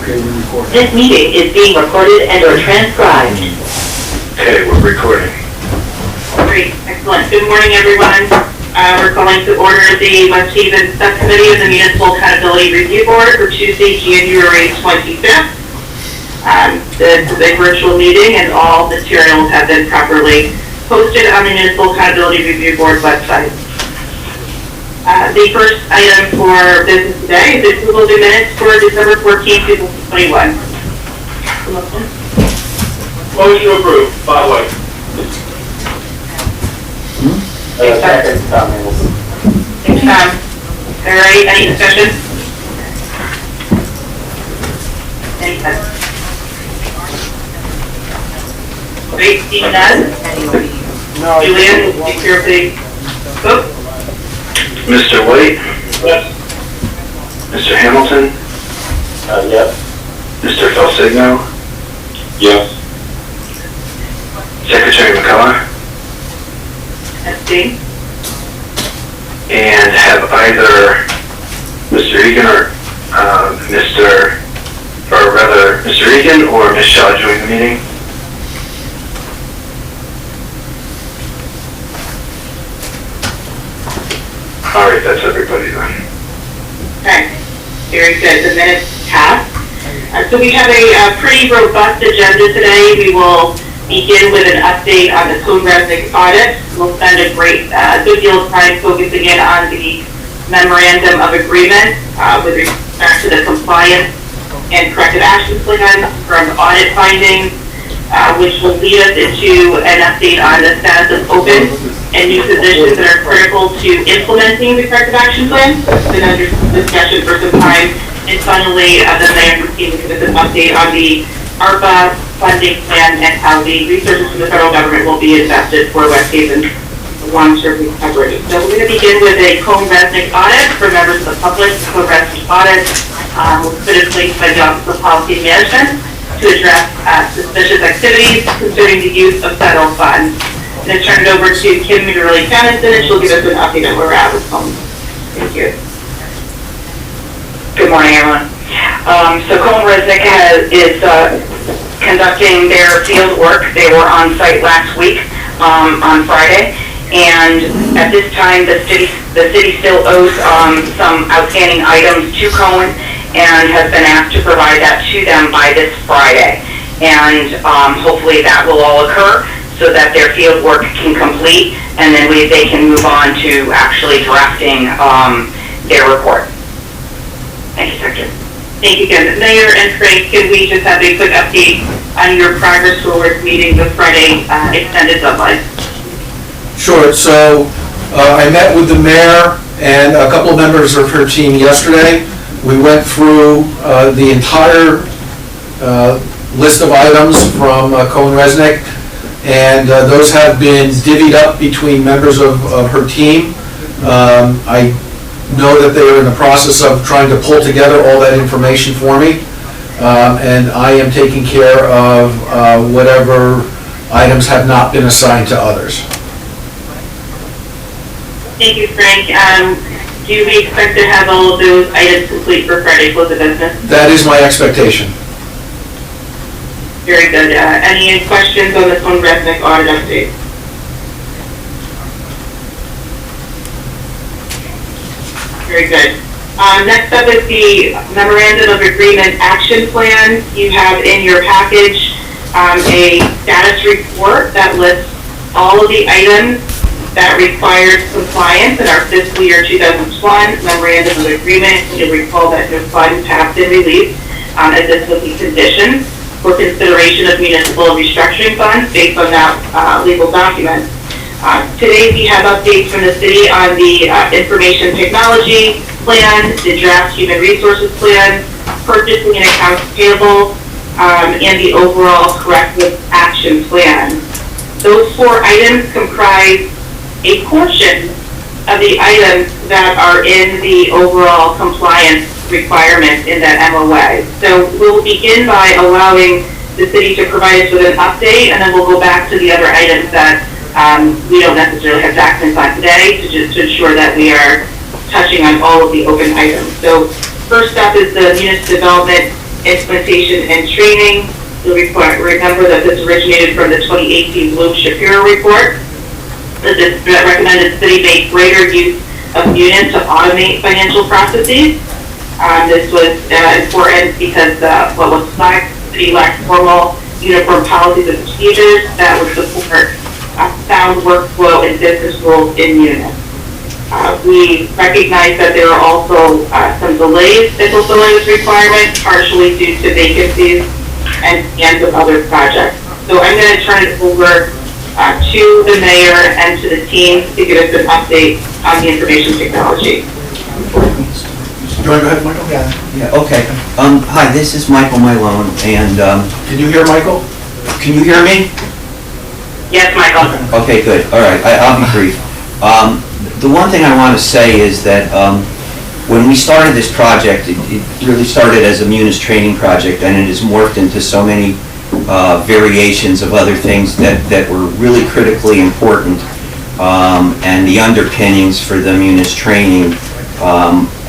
Okay, we're recording. This meeting is being recorded and or transcribed. Okay, we're recording. Great, excellent. Good morning, everyone. We're calling to order the Haven Subcommittee of the Municipal Accountability Review Board for Tuesday, January 25th. This is a virtual meeting and all materials have been properly posted on the Municipal Accountability Review Board website. The first item for business today is the approval of the minutes for December 14th, 2021. Motion to approve, Bob White. Second, Tom Hamilton. Thanks, Tom. All right, any discussion? Any discussion? Great, seeing none. No. Julian, take care of the vote. Mr. White? Yes. Mr. Hamilton? Yes. Mr. Felsigno? Yes. Secretary McCullough? Abstain. And have either Mr. Egan or Mr. Egan or Ms. Shaw join the meeting? All right, that's everybody then. Okay, very good. The minutes passed. So we have a pretty robust agenda today. We will begin with an update on the Code-Resnick audit. We'll spend a good deal of time focusing in on the Memorandum of Agreement with respect to the compliance and corrective action plan from audit findings, which will lead us into an update on the status of open and new positions that are critical to implementing the corrective action plan. It's been under discussion for some time. And finally, the mayor and team will give us an update on the Arbo funding plan and how the resources from the federal government will be invested for West Haven's long-term recovery. So we're going to begin with a Code-Resnick audit for members of the public. The Code-Resnick audit was put in place by the Office of Policy Management to address suspicious activities concerning the use of federal funds. I'm going to turn it over to Kim McGurley-Kennison, and she'll give us an update on where we're at with phones. Thank you. Good morning, everyone. So Code-Resnick is conducting their field work. They were on site last week on Friday, and at this time the city still owes some outstanding items to Cohen and has been asked to provide that to them by this Friday. And hopefully that will all occur so that their field work can complete, and then they can move on to actually drafting their report. Thank you, Secretary. Thank you, Kim. Mayor and Frank, can we just have a quick update on your progress towards meeting the Friday extended deadline? Sure. So I met with the mayor and a couple of members of her team yesterday. We went through the entire list of items from Code-Resnick, and those have been divvied up between members of her team. I know that they are in the process of trying to pull together all that information for me, and I am taking care of whatever items have not been assigned to others. Thank you, Frank. Do we expect to have all of those items complete for Friday close of business? That is my expectation. Very good. Any questions on the Code-Resnick audit update? Very good. Next up is the Memorandum of Agreement Action Plan. You have in your package a status report that lists all of the items that required compliance in our fiscal year 2001 Memorandum of Agreement. You'll recall that no funds have been released as this was the condition for consideration of municipal restructuring funds based on that legal document. Today we have updates from the city on the information technology plan, the draft human resources plan, purchasing and accounts payable, and the overall corrective action plan. Those 4 items comprise a portion of the items that are in the overall compliance requirements in that MOA. So we'll begin by allowing the city to provide us with an update, and then we'll go back to the other items that we don't necessarily have documents on today to ensure that we are touching on all of the open items. So first up is the municipal development implementation and training. You'll remember that this originated from the 2018 Bloom-Shapiro report. This recommended city make greater use of units to automate financial processes. This was important because what was flagged, the city lacked formal uniform policies and procedures that would support sound workflow and business rules in units. We recognize that there are also some delays in fulfilling this requirement, partially due to vacancies and some other projects. So I'm going to turn it over to the mayor and to the team to give us an update on the information technology. You want to go ahead, Michael? Yeah, okay. Hi, this is Michael Mylone, and Can you hear Michael? can you hear me? Yes, Michael? Okay, good. All right, I'll be brief. The one thing I want to say is that when we started this project, it really started as a Munis training project, and it has morphed into so many variations of other things that were really critically important, and the underpinnings for the Munis training,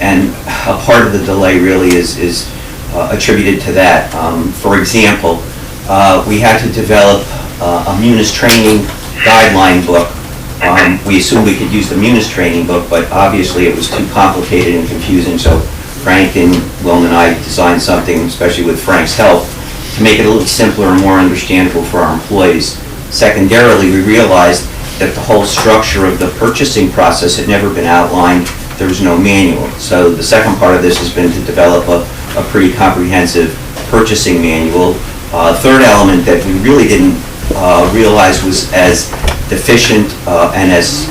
and a part of the delay really is attributed to that. For example, we had to develop a Munis training guideline book. We assumed we could use the Munis training book, but obviously it was too complicated and confusing, so Frank and Wilma and I designed something, especially with Frank's help, to make it a little simpler and more understandable for our employees. Secondarily, we realized that the whole structure of the purchasing process had never been outlined. There was no manual. So the second part of this has been to develop a pretty comprehensive purchasing manual. Third element that we really didn't realize was as deficient and as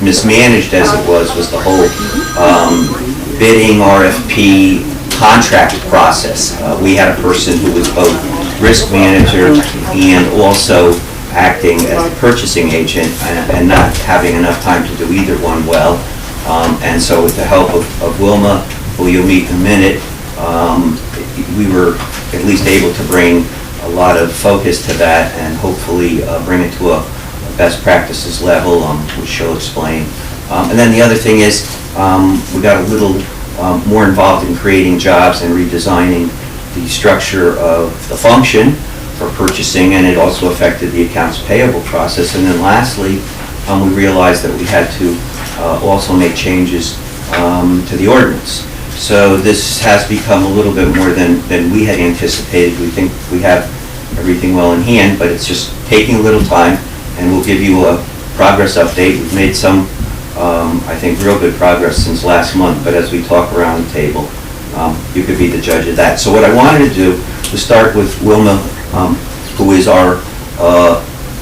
mismanaged as it was the whole bidding, RFP, contract process. We had a person who was both risk manager and also acting as a purchasing agent and not having enough time to do either one well. And so with the help of Wilma, who you'll meet in a minute, we were at least able to bring a lot of focus to that and hopefully bring it to a best practices level, which she'll explain. And then the other thing is we got a little more involved in creating jobs and redesigning the structure of the function for purchasing, and it also affected the accounts payable process. And then lastly, we realized that we had to also make changes to the ordinance. So this has become a little bit more than we had anticipated. We think we have everything well in hand, but it's just taking a little time, and we'll give you a progress update. We've made some, I think, real good progress since last month, but as we talk around the table, you could be the judge of that. So what I wanted to do was start with Wilma, who is our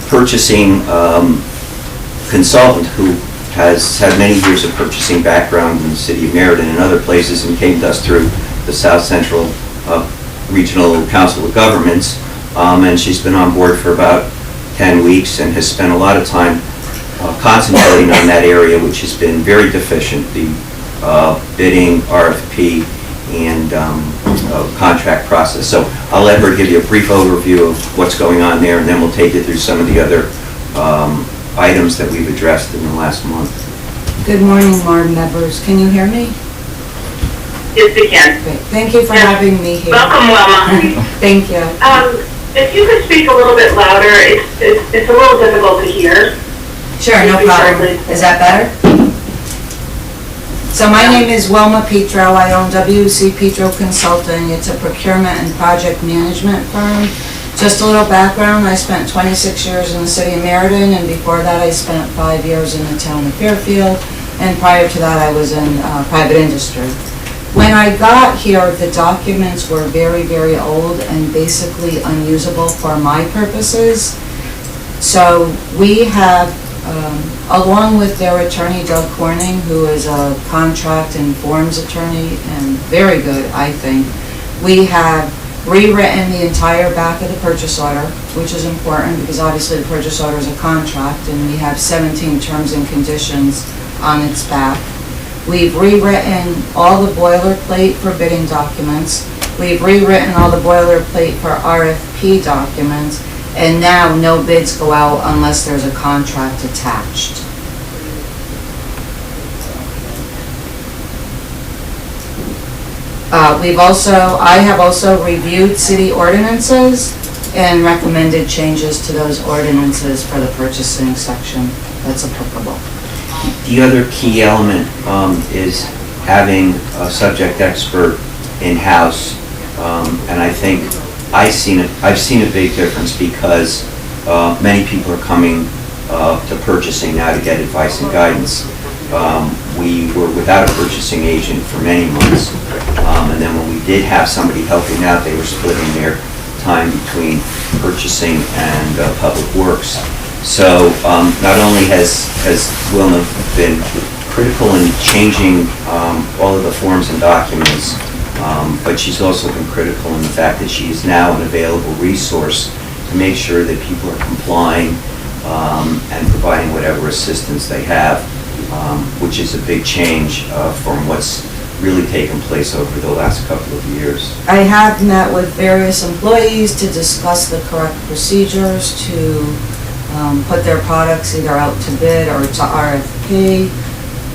purchasing consultant, who has had many years of purchasing background in the city of Meriden and other places, and came to us through the South Central Regional Council of Governments, and she's been on board for about 10 weeks and has spent a lot of time concentrating on that area, which has been very deficient, the bidding, RFP, and contract process. So I'll let her give you a brief overview of what's going on there, and then we'll take you through some of the other items that we've addressed in the last month. Good morning, MARB members. Can you hear me? Yes, we can. Great. Thank you for having me here. Welcome, Wilma. Thank you. If you could speak a little bit louder, it's a little difficult to hear. Sure, no problem. Is that better? So my name is Wilma Petro. I own WC Petro Consulting. It's a procurement and project management firm. Just a little background, I spent 26 years in the city of Meriden, and before that I spent 5 years in the town of Fairfield, and prior to that I was in private industry. When I got here, the documents were very, very old and basically unusable for my purposes. So we have, along with their attorney, Doug Corning, who is a contract and forms attorney, and very good, I think, we have rewritten the entire back of the purchase order, which is important because obviously the purchase order is a contract, and we have 17 terms and conditions on its back. We've rewritten all the boilerplate for bidding documents. We've rewritten all the boilerplate for RFP documents, and now no bids go out unless there's a contract attached. I have also reviewed city ordinances and recommended changes to those ordinances for the purchasing section that's applicable. The other key element is having a subject expert in-house, and I think I've seen a big difference because many people are coming to purchasing now to get advice and guidance. We were without a purchasing agent for many months, and then when we did have somebody helping out, they were splitting their time between purchasing and public works. So not only has Wilma been critical in changing all of the forms and documents, but she's also been critical in the fact that she is now an available resource to make sure that people are complying and providing whatever assistance they have, which is a big change from what's really taken place over the last couple of years. I have met with various employees to discuss the correct procedures to put their products either out to bid or to RFP.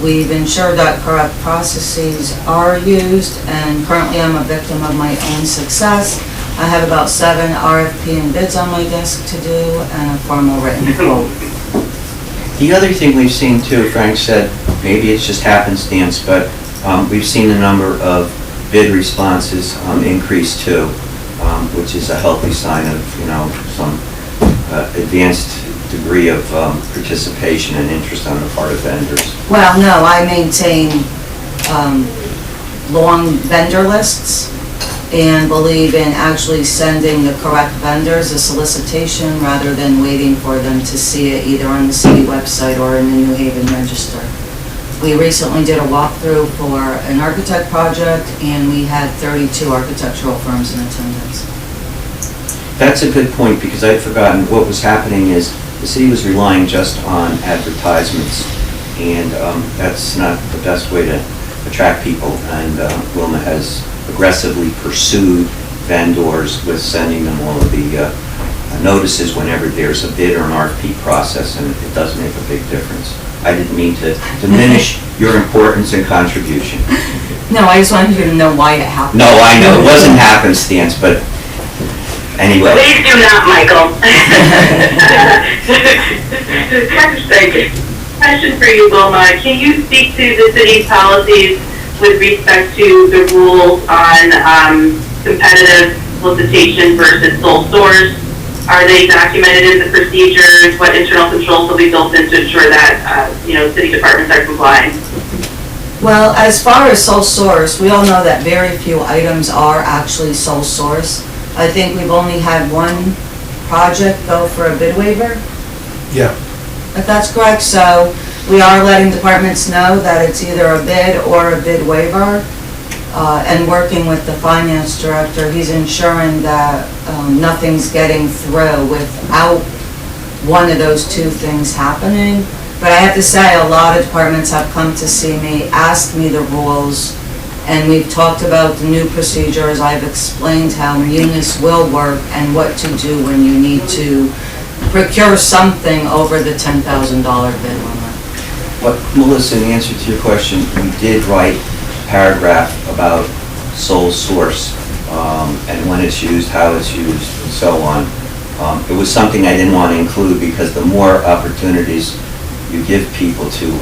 We've ensured that correct processes are used, and currently I'm a victim of my own success. I have about 7 RFP and bids on my desk to do and a formal written quote. The other thing we've seen too, Frank said, maybe it's just happenstance, but we've seen the number of bid responses increase too, which is a healthy sign of, some advanced degree of participation and interest on the part of vendors. Well, no, I maintain long vendor lists and believe in actually sending the correct vendors a solicitation rather than waiting for them to see it either on the city website or in the New Haven Register. We recently did a walkthrough for an architect project and we had 32 architectural firms in attendance. That's a good point, because I'd forgotten what was happening is the city was relying just on advertisements, and that's not the best way to attract people, and Wilma has aggressively pursued vendors with sending them all of the notices whenever there's a bid or an RFP process, and it does make a big difference. I didn't mean to diminish your importance and contribution. No, I just wanted you to know why it happened. No, I know, it wasn't happenstance, but anyway. Please do not, Michael. Thank you. Question for you, Wilma. Can you speak to the city's policies with respect to the rules on competitive solicitation versus sole source? Are they documented in the procedures? What internal controls will be built in to ensure that, city departments are complying? Well, as far as sole source, we all know that very few items are actually sole source. I think we've only had one project go for a bid waiver, Yeah. if that's correct. So we are letting departments know that it's either a bid or a bid waiver. And working with the finance director, he's ensuring that nothing's getting through without one of those two things happening. But I have to say, a lot of departments have come to see me, asked me the rules, and we've talked about the new procedures. I've explained how Munis will work and what to do when you need to procure something over the $10,000 bid limit. But Melissa, in answer to your question, we did write a paragraph about sole source, and when it's used, how it's used, and so on. It was something I didn't want to include because the more opportunities you give people to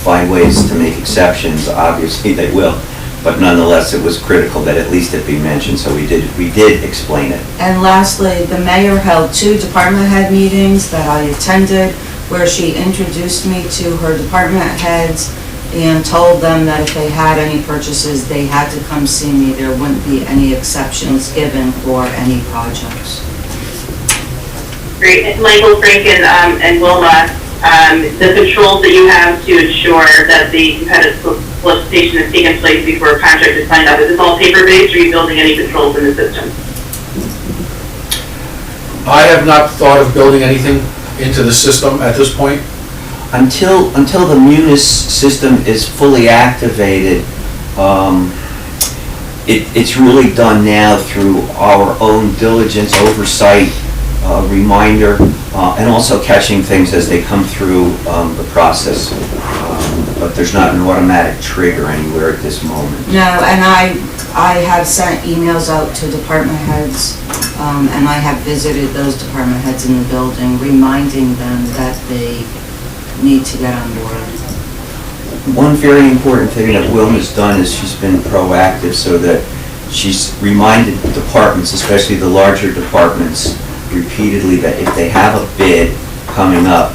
find ways to make exceptions, obviously they will. But nonetheless, it was critical that at least it be mentioned, so we did explain it. And lastly, the mayor held 2 department head meetings that I attended, where she introduced me to her department heads and told them that if they had any purchases, they had to come see me. There wouldn't be any exceptions given for any projects. Great. Michael, Frank, and Wilma, the controls that you have to ensure that the competitive solicitation has taken place before a contract is signed up, is this all paper-based, or are you building any controls in the system? I have not thought of building anything into the system at this point. Until the Munis system is fully activated, it's really done now through our own diligence, oversight, reminder, and also catching things as they come through the process. But there's not an automatic trigger anywhere at this moment. No, and I I have sent emails out to department heads, and I have visited those department heads in the building, reminding them that they need to get on board. One very important thing that Wilma's done is she's been proactive so that she's reminded departments, especially the larger departments, repeatedly that if they have a bid coming up,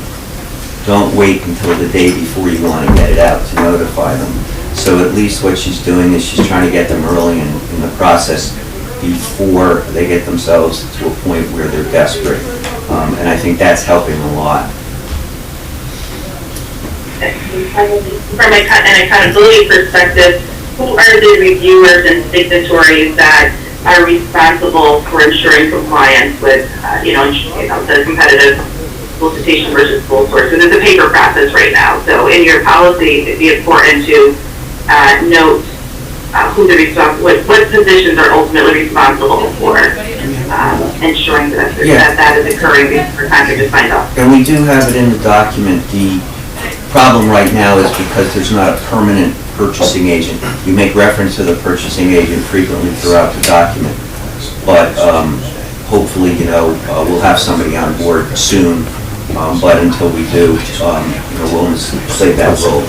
don't wait until the day before you want to get it out to notify them. So at least what she's doing is she's trying to get them early in the process before they get themselves to a point where they're desperate. And I think that's helping a lot. From an accountability perspective, who are the reviewers and signatories that are responsible for ensuring compliance with, the competitive solicitation versus sole source? Because it's a paper process right now. So in your policy, it'd be important to note who what positions are ultimately responsible for ensuring that that is occurring before contract is signed off. And we do have it in the document. The problem right now is because there's not a permanent purchasing agent. You make reference to the purchasing agent frequently throughout the document, but hopefully, we'll have somebody on board soon. But until we do, we'll play that role.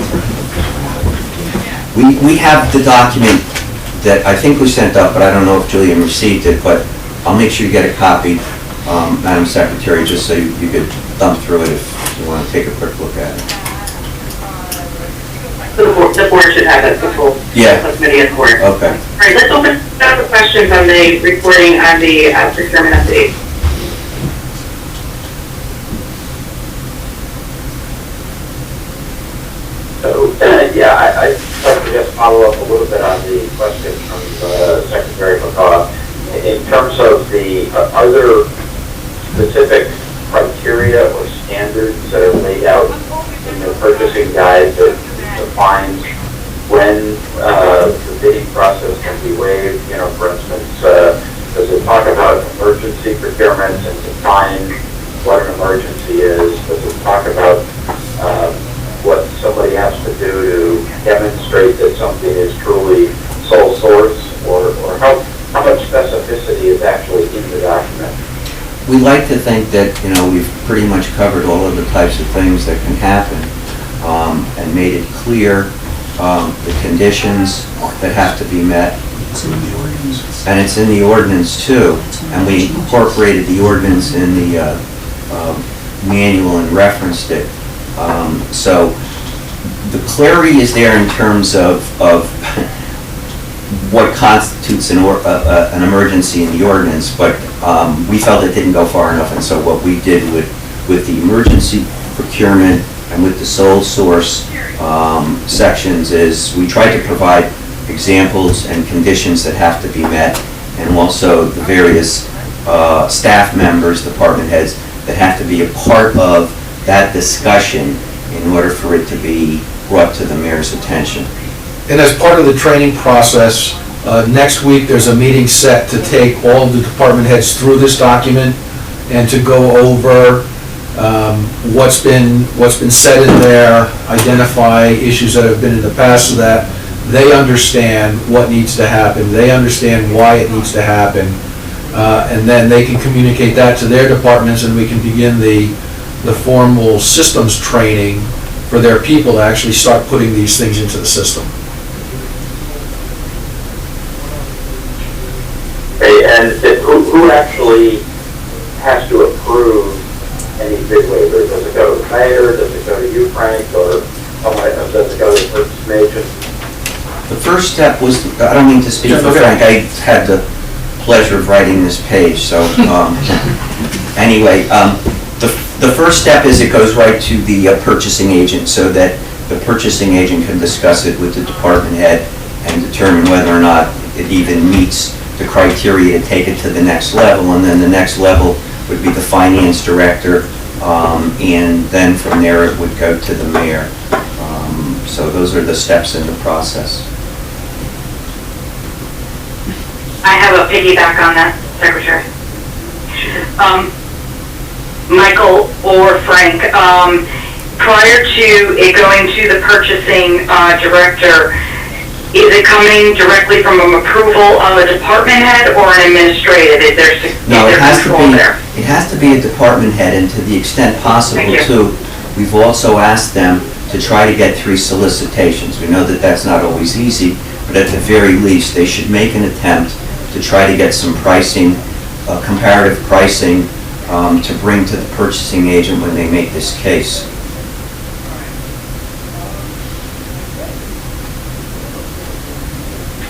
We have the document that I think we sent up, but I don't know if Julian received it, but I'll make sure you get a copy, Madam Secretary, just so you could thumb through it if you want to take a quick look at it. The board should have it, the full subcommittee and board. Okay. All right, let's open up the questions on the reporting on the procurement update. So, I'd like to just follow up a little bit on the question from Secretary McCaw. In terms of are there specific criteria or standards that are laid out in the purchasing guide that defines when the bidding process can be waived? For instance, does it talk about emergency procurements and define what an emergency is? Does it talk about what somebody has to do to demonstrate that something is truly sole source, or how much specificity is actually in the document? We like to think that, we've pretty much covered all of the types of things that can happen, and made it clear the conditions that have to be met. And it's in the ordinance too, and we incorporated the ordinance in the manual and referenced it. So the clarity is there in terms of what constitutes an emergency in the ordinance, but we felt it didn't go far enough, and so what we did with the emergency procurement and with the sole source sections is we tried to provide examples and conditions that have to be met, and also the various staff members, department heads, that have to be a part of that discussion in order for it to be brought to the mayor's attention. And as part of the training process, next week there's a meeting set to take all of the department heads through this document and to go over what's been said in there, identify issues that have been in the past so that they understand what needs to happen, they understand why it needs to happen, and then they can communicate that to their departments, and we can begin the formal systems training for their people to actually start putting these things into the system. Okay, and who actually has to approve any bid waiver? Does it go to the mayor, does it go to you, Frank, or does it go to the purchasing agent? The first step was, I don't mean to speak for Frank, I had the pleasure of writing this page, so anyway, the first step is it goes right to the purchasing agent so that the purchasing agent can discuss it with the department head and determine whether or not it even meets the criteria to take it to the next level, and then the next level would be the finance director, and then from there it would go to the mayor. So those are the steps in the process. I have a piggyback on that, Secretary. Michael or Frank, prior to it going to the purchasing director, is it coming directly from an approval of a department head or an administrative? Is there No, it has to control be, there? it has to be a department head, and to the extent possible Thank you. too, we've also asked them to try to get 3 solicitations. We know that that's not always easy, but at the very least, they should make an attempt to try to get some pricing, comparative pricing, to bring to the purchasing agent when they make this case.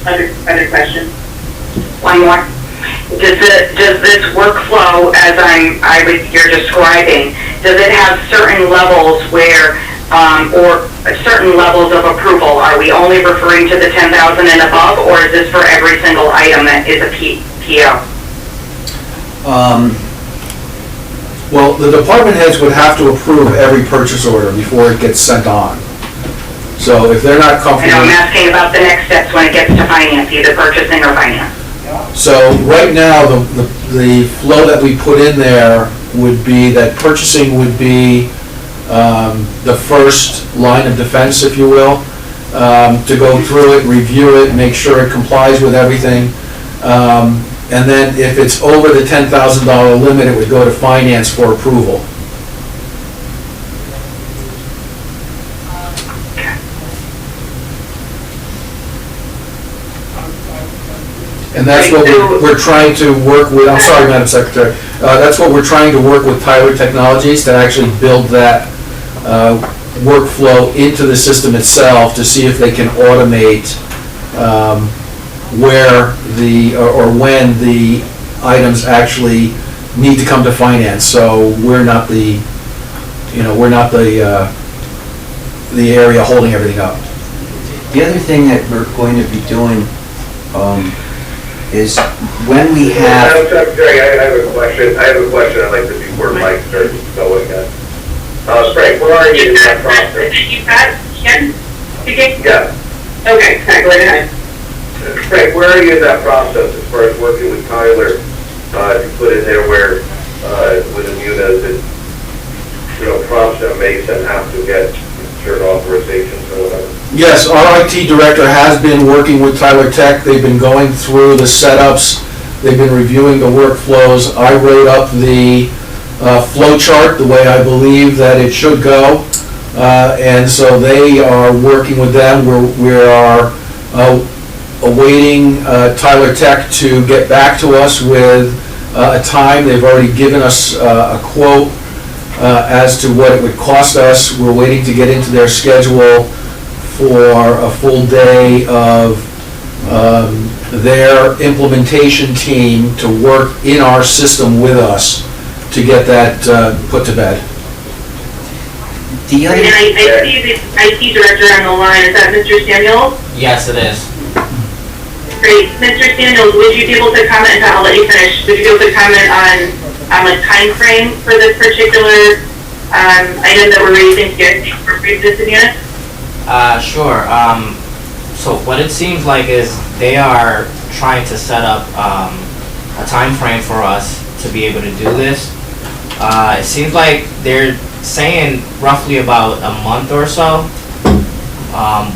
Other question? One more. Does this workflow, as you're describing, does it have certain levels where, or certain levels of approval? Are we only referring to the 10,000 and above, or is this for every single item that is a PO? Well, the department heads would have to approve every purchase order before it gets sent on. So if they're not And comfortable... I'm asking about the next steps when it gets to finance, either purchasing or finance. So right now, the flow that we put in there would be that purchasing would be the first line of defense, if you will, to go through it, review it, make sure it complies with everything. And then if it's over the $10,000 limit, it would go to finance for approval. And that's what we're trying to work with, I'm sorry, Madam Secretary, that's what we're trying to work with Tyler Technologies to actually build that workflow into the system itself to see if they can automate where or when the items actually need to come to finance. So we're not the area holding everything up. The other thing that we're going to be doing is when we have... Madam Secretary, I have a question. I'd like to before Mike starts going. Frank, where are you in that process? Yeah. Okay, go right ahead. Frank, where are you in that process as far as working with Tyler to put in there where with Immunas that prompts them makes them have to get certain authorizations or whatever? Yes, our IT director has been working with Tyler Tech. They've been going through the setups. They've been reviewing the workflows. I wrote up the flow chart the way I believe that it should go. And so they are working with them. We are awaiting Tyler Tech to get back to us with a time. They've already given us a quote as to what it would cost us. We're waiting to get into their schedule for a full day of their implementation team to work in our system with us to get that put to bed. The other... And I see the IT director on the line. Is that Mr. Samuels? Yes, it is. Great. Mr. Samuels, would you be able to comment, I'll let you finish, would you be able to comment on a time frame for this particular item that we're raising to get for business units? Sure. So what it seems like is they are trying to set up a time frame for us to be able to do this. It seems like they're saying roughly about a month or so.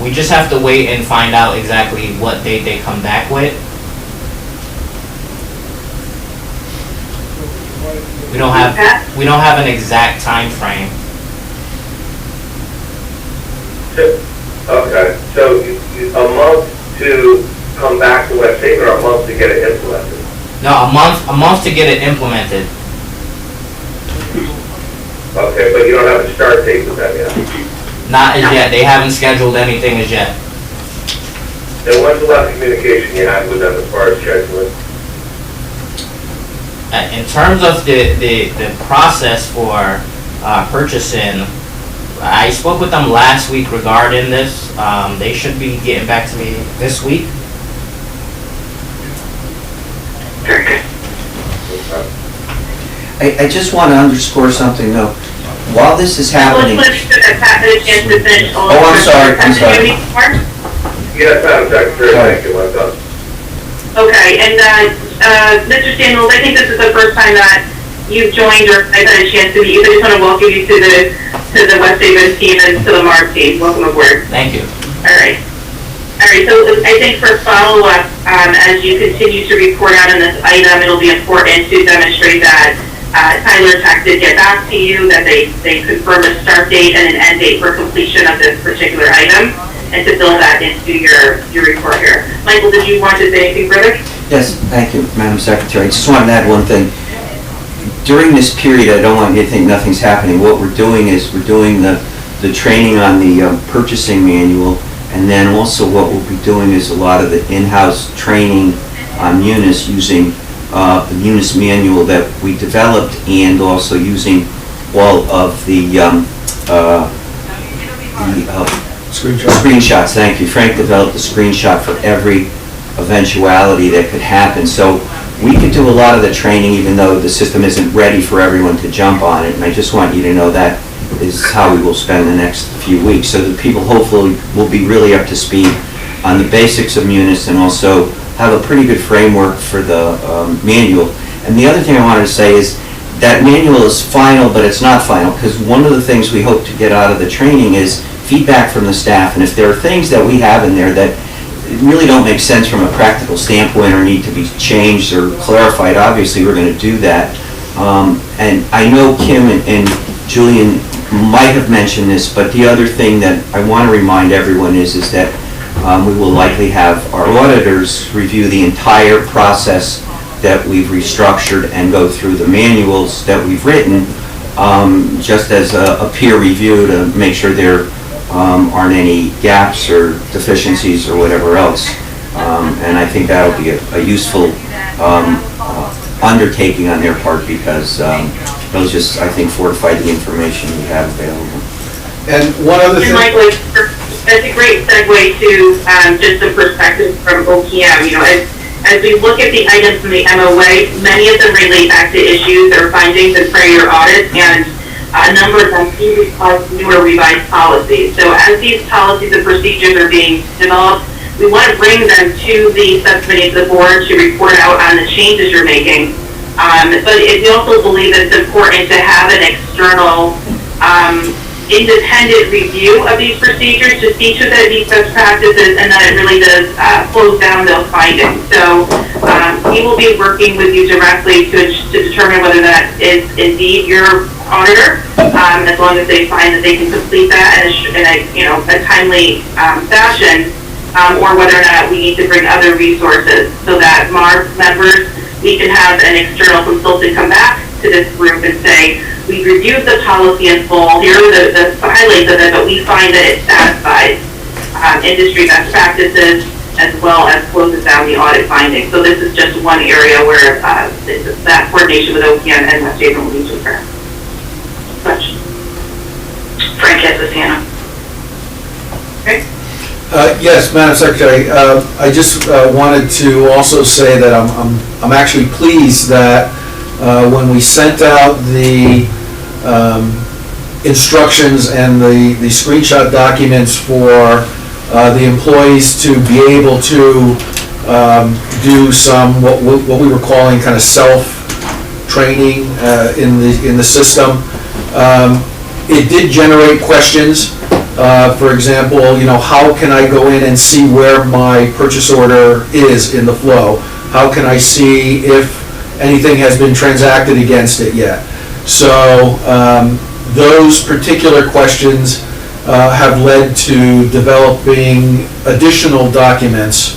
We just have to wait and find out exactly what date they come back with. We don't have an exact time frame. Okay, so a month to come back to West Haven or a month to get it implemented? No, a month to get it implemented. Okay, but you don't have a start date with them yet? Not as yet. They haven't scheduled anything as yet. Then when's the last communication you had with them as far as scheduling? In terms of the process for purchasing, I spoke with them last week regarding this. They should be getting back to me this week. Very good. I just want to underscore something though. While this is happening... Oh, I'm sorry. Yes, Madam Secretary, thank you, I'm done. Okay, and Mr. Samuels, I think this is the first time that you've joined or I've had a chance to meet you, so I just want to welcome you to the West Haven team and to the MARB team. Welcome aboard. Thank you. All right. All right, so I think for follow-up, as you continue to report out on this item, it'll be important to demonstrate that Tyler Tech did get back to you, that they confirmed a start date and an end date for completion of this particular item, and to build that into your report here. Michael, did you want to say anything further? Yes, thank you, Madam Secretary. I just wanted to add one thing. During this period, I don't want you to think nothing's happening. What we're doing is we're doing the training on the purchasing manual, and then also what we'll be doing is a lot of the in-house training on Munis using the Munis manual that we developed, and also using all of the screenshots. Thank you. Frank developed a screenshot for every eventuality that could happen. So we could do a lot of the training even though the system isn't ready for everyone to jump on it. And I just want you to know that is how we will spend the next few weeks. So that people hopefully will be really up to speed on the basics of Munis and also have a pretty good framework for the manual. And the other thing I wanted to say is that manual is final, but it's not final, because one of the things we hope to get out of the training is feedback from the staff. And if there are things that we have in there that really don't make sense from a practical standpoint or need to be changed or clarified, obviously we're going to do that. And I know Kim and Julian might have mentioned this, but the other thing that I want to remind everyone is that we will likely have our auditors review the entire process that we've restructured and go through the manuals that we've written, just as a peer review to make sure there aren't any gaps or deficiencies or whatever else. And I think that'll be a useful undertaking on their part, because they'll just, I think, fortify the information we have available. And one other And thing. Michael, that's a great segue to just some perspective from OPM. You know, as we look at the items in the MOA, many of them relate back to issues or findings in prior audits, and a number of them do require newer revised policies. So as these policies and procedures are being developed, we want to bring them to the subcommittee of the board to report out on the changes you're making. But we also believe that it's important to have an external independent review of these procedures to see to that these best practices and that it really does close down those findings. So we will be working with you directly to determine whether that is indeed your auditor, as long as they find that they can complete that in a timely fashion, or whether or not we need to bring other resources so that MARB members, we can have an external consultant come back to this group and say, we've reviewed the policy in full, here are the highlights of it, but we find that it satisfies industry best practices as well as closes down the audit findings. So this is just one area where that coordination with OPM and West Haven will need to occur. Question? Frank has his hand up. Okay. Yes, Madam Secretary, I just wanted to also say that I'm actually pleased that when we sent out the instructions and the screenshot documents for the employees to be able to do some what we were calling kind of self-training in the system, it did generate questions. For example, how can I go in and see where my purchase order is in the flow? How can I see if anything has been transacted against it yet? So those particular questions have led to developing additional documents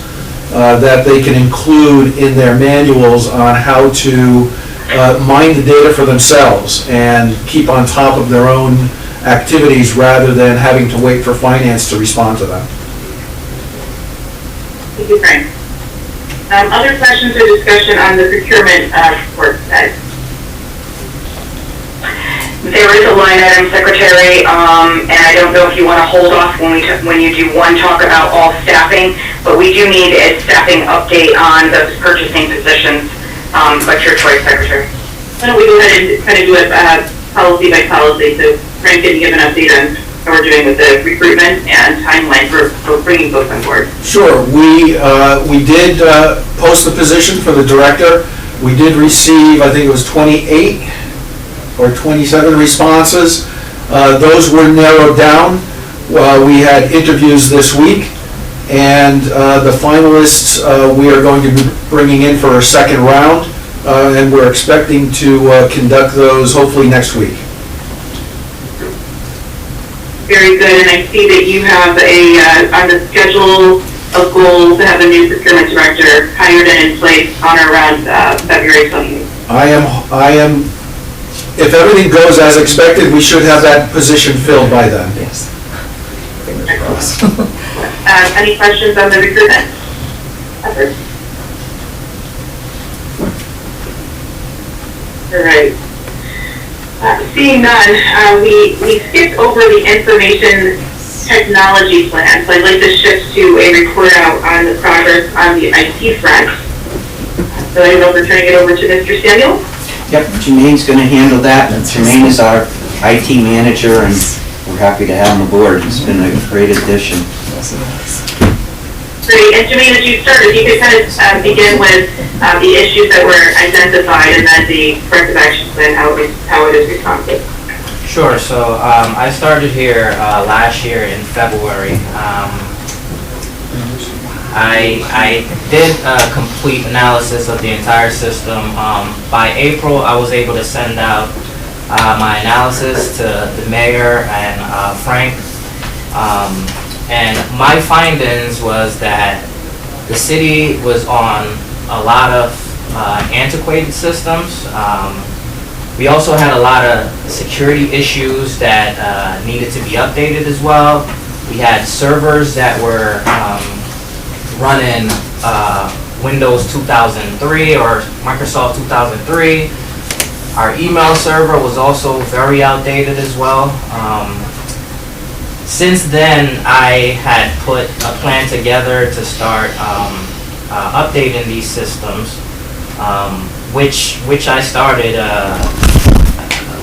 that they can include in their manuals on how to mine the data for themselves and keep on top of their own activities rather than having to wait for finance to respond to them. Thank you, Frank. Other questions or discussion on the procurement report, guys? There is a line item, Secretary, and I don't know if you want to hold off when you do one talk about all staffing, but we do need a staffing update on those purchasing positions. But your choice, Secretary. Why don't we go ahead and kind of do it policy by policy, so Frank can give an update on how we're doing with the recruitment and timeline for bringing folks on board. Sure. We did post the position for the director. We did receive, I think it was 28 or 27 responses. Those were narrowed down. We had interviews this week, And the finalists, we are going to be bringing in for a second round, and we're expecting to conduct those hopefully next week. Very good, and I see that you have on the schedule of goals to have a new procurement director hired and in place on or around February 28th. I am, if everything goes as expected, we should have that position filled by then. Yes. Fingers crossed. Any questions on the recruitment effort? All right. Seeing none, we skipped over the information technology plan, so I'd like to shift to a report out on the progress on the IT front. So I don't know if we're turning it over to Mr. Samuel. Yep, Jermaine's gonna handle that. Jermaine is our IT manager, and we're happy to have him aboard. He's been a great addition. Great, and Jermaine, as you start, if you could kind of begin with the issues that were identified and then the corrective action plan, how it is responsive. Sure, so I started here last year in February. I did a complete analysis of the entire system. By April, I was able to send out my analysis to the mayor and Frank. And my findings was that the city was on a lot of antiquated systems. We also had a lot of security issues that needed to be updated as well. We had servers that were running Windows 2003 or Microsoft 2003. Our email server was also very outdated as well. Since then, I had put a plan together to start updating these systems, which I started a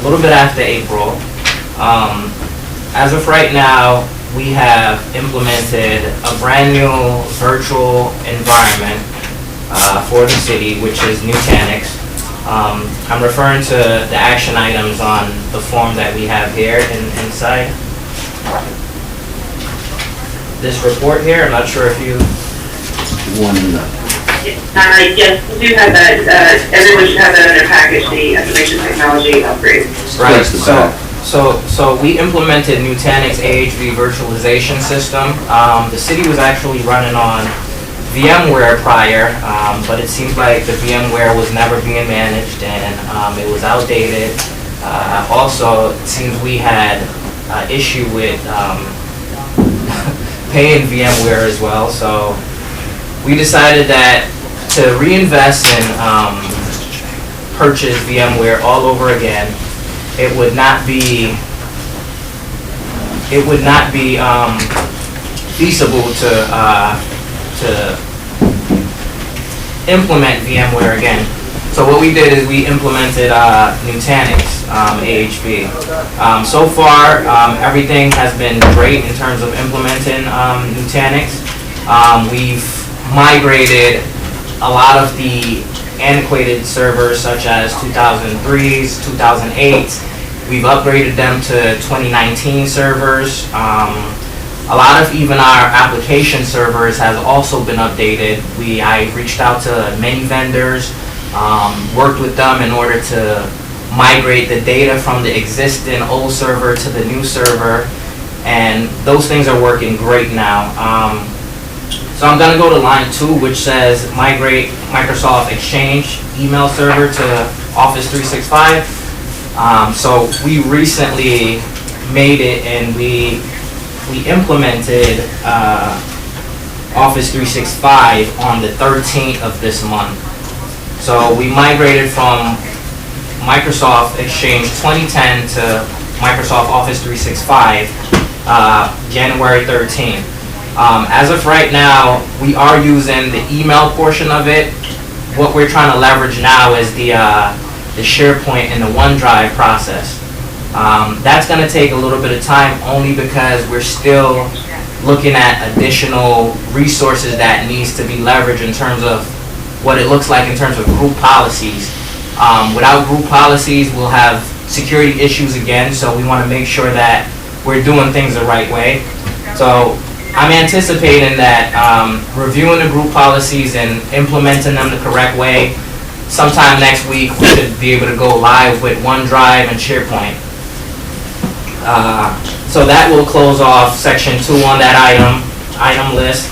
little bit after April. As of right now, we have implemented a brand new virtual environment for the city, which is Nutanix. I'm referring to the action items on the form that we have here inside this report here. I'm not sure if you... One in the... Yes, we do have that, everyone should have that in their package, the information technology upgrade. Right, Towards the back. so we implemented Nutanix AHV virtualization system. The city was actually running on VMware prior, but it seems like the VMware was never being managed and it was outdated. Also, it seems we had issue with paying VMware as well, so we decided that to reinvest and purchase VMware all over again, it would not be feasible to implement VMware again. So what we did is we implemented Nutanix AHV. So far, everything has been great in terms of implementing Nutanix. We've migrated a lot of the antiquated servers such as 2003s, 2008s. We've upgraded them to 2019 servers. A lot of even our application servers has also been updated. I reached out to many vendors, worked with them in order to migrate the data from the existing old server to the new server, and those things are working great now. So I'm gonna go to line 2, which says migrate Microsoft Exchange email server to Office 365. So we recently made it and we implemented Office 365 on the 13th of this month. So we migrated from Microsoft Exchange 2010 to Microsoft Office 365 January 13th. As of right now, we are using the email portion of it. What we're trying to leverage now is the SharePoint and the OneDrive process. That's going to take a little bit of time only because we're still looking at additional resources that needs to be leveraged in terms of what it looks like in terms of group policies. Without group policies, we'll have security issues again, so we want to make sure that we're doing things the right way. So I'm anticipating that reviewing the group policies and implementing them the correct way, sometime next week we should be able to go live with OneDrive and SharePoint. So that will close off section 2 on that item list.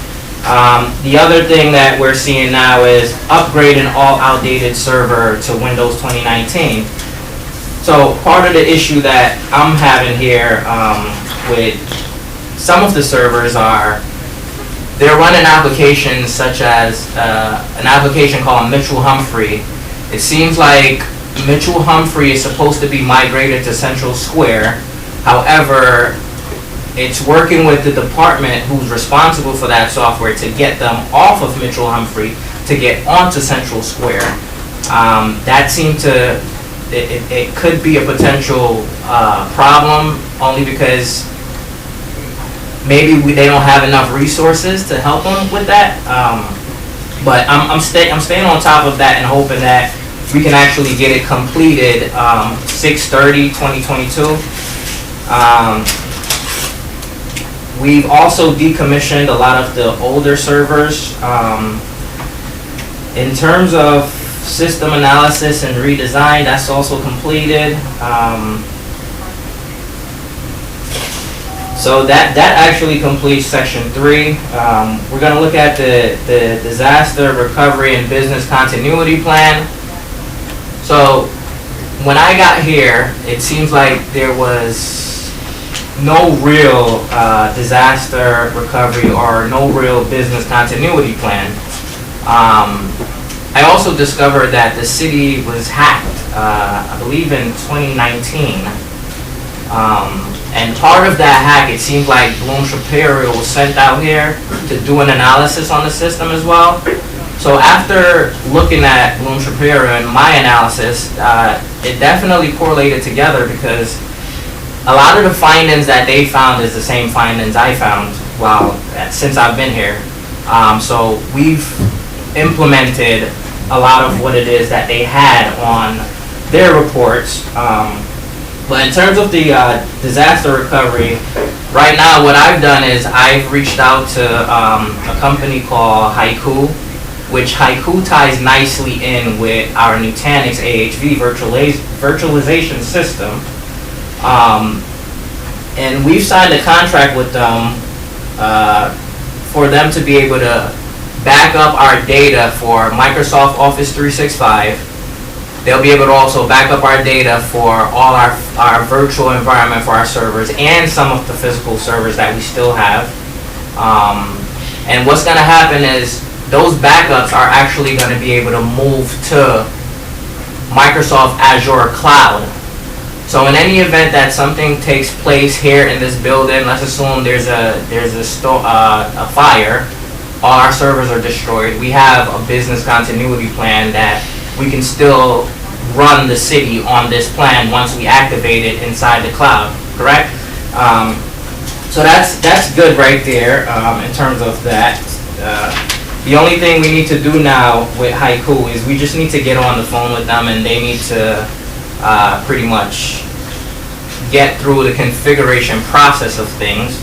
The other thing that we're seeing now is upgrading all outdated server to Windows 2019. So part of the issue that I'm having here with some of the servers are they're running applications such as an application called Mitchell Humphrey. It seems like Mitchell Humphrey is supposed to be migrated to Central Square. However, it's working with the department who's responsible for that software to get them off of Mitchell Humphrey to get onto Central Square. That seemed to, it could be a potential problem only because maybe they don't have enough resources to help them with that. But I'm staying on top of that and hoping that we can actually get it completed 6/30/2022. We've also decommissioned a lot of the older servers. In terms of system analysis and redesign, that's also completed. So that actually completes section 3. We're going to look at the disaster recovery and business continuity plan. So when I got here, it seems like there was no real disaster recovery or no real business continuity plan. I also discovered that the city was hacked, I believe in 2019. And part of that hack, it seems like Bloom Shapiro was sent out here to do an analysis on the system as well. So after looking at Bloom Shapiro and my analysis, it definitely correlated together because a lot of the findings that they found is the same findings I found since I've been here. So we've implemented a lot of what it is that they had on their reports. But in terms of the disaster recovery, right now what I've done is I've reached out to a company called Haiku, which Haiku ties nicely in with our Nutanix AHV virtualization system. And we've signed a contract with them for them to be able to back up our data for Microsoft Office 365. They'll be able to also back up our data for all our virtual environment for our servers and some of the physical servers that we still have. And what's going to happen is those backups are actually going to be able to move to Microsoft Azure Cloud. So in any event that something takes place here in this building, let's assume there's a fire, all our servers are destroyed. We have a business continuity plan that we can still run the city on this plan once we activate it inside the cloud, correct? So that's good right there in terms of that. The only thing we need to do now with Haiku is we just need to get on the phone with them and they need to pretty much get through the configuration process of things.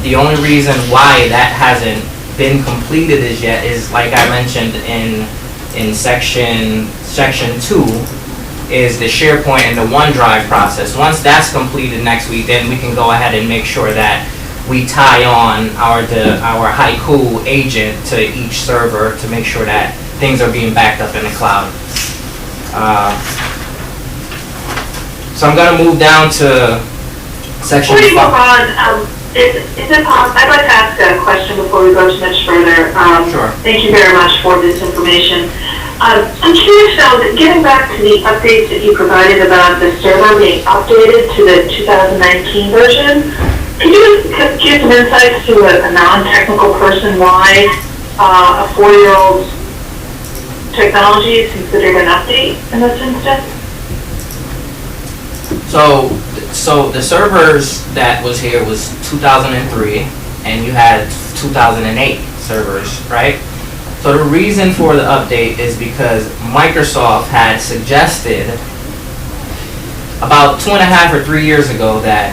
The only reason why that hasn't been completed as yet is, like I mentioned in section 2, is the SharePoint and the OneDrive process. Once that's completed next week, then we can go ahead and make sure that we tie on our Haiku agent to each server to make sure that things are being backed up in the cloud. So I'm going to move down to section 5. Before you move on, is it possible, I'd like to ask a question before we go too much further. Sure. Thank you very much for this information. I'm curious now, getting back to the updates that you provided about the server being updated to the 2019 version, can you give some insights to a non-technical person why a 4-year-old technology is considered an update in this instance? So the servers that was here was 2003, and you had 2008 servers, right? So the reason for the update is because Microsoft had suggested about 2.5 or 3 years ago that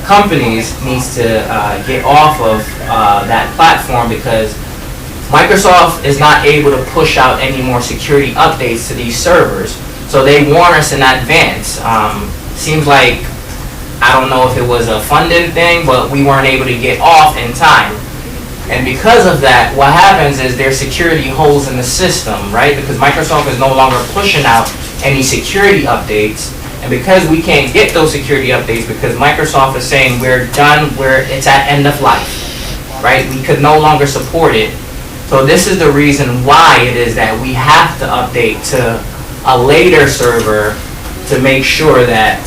companies needs to get off of that platform, because Microsoft is not able to push out any more security updates to these servers. So they warn us in advance. Seems like, I don't know if it was a funding thing, but we weren't able to get off in time. And because of that, what happens is there's security holes in the system, right? Because Microsoft is no longer pushing out any security updates. And because we can't get those security updates, because Microsoft is saying we're done, it's at end of life, right? We could no longer support it. So this is the reason why it is that we have to update to a later server to make sure that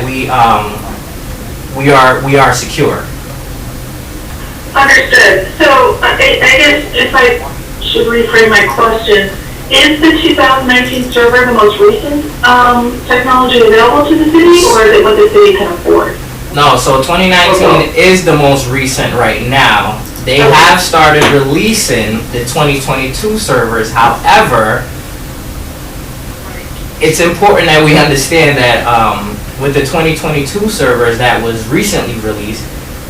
we are secure. Understood. So I guess if I should reframe my question, is the 2019 server the most recent technology available to the city, or is it what the city can afford? No, so 2019 is the most recent right now. They have started releasing the 2022 servers. However, it's important that we understand that with the 2022 servers that was recently released,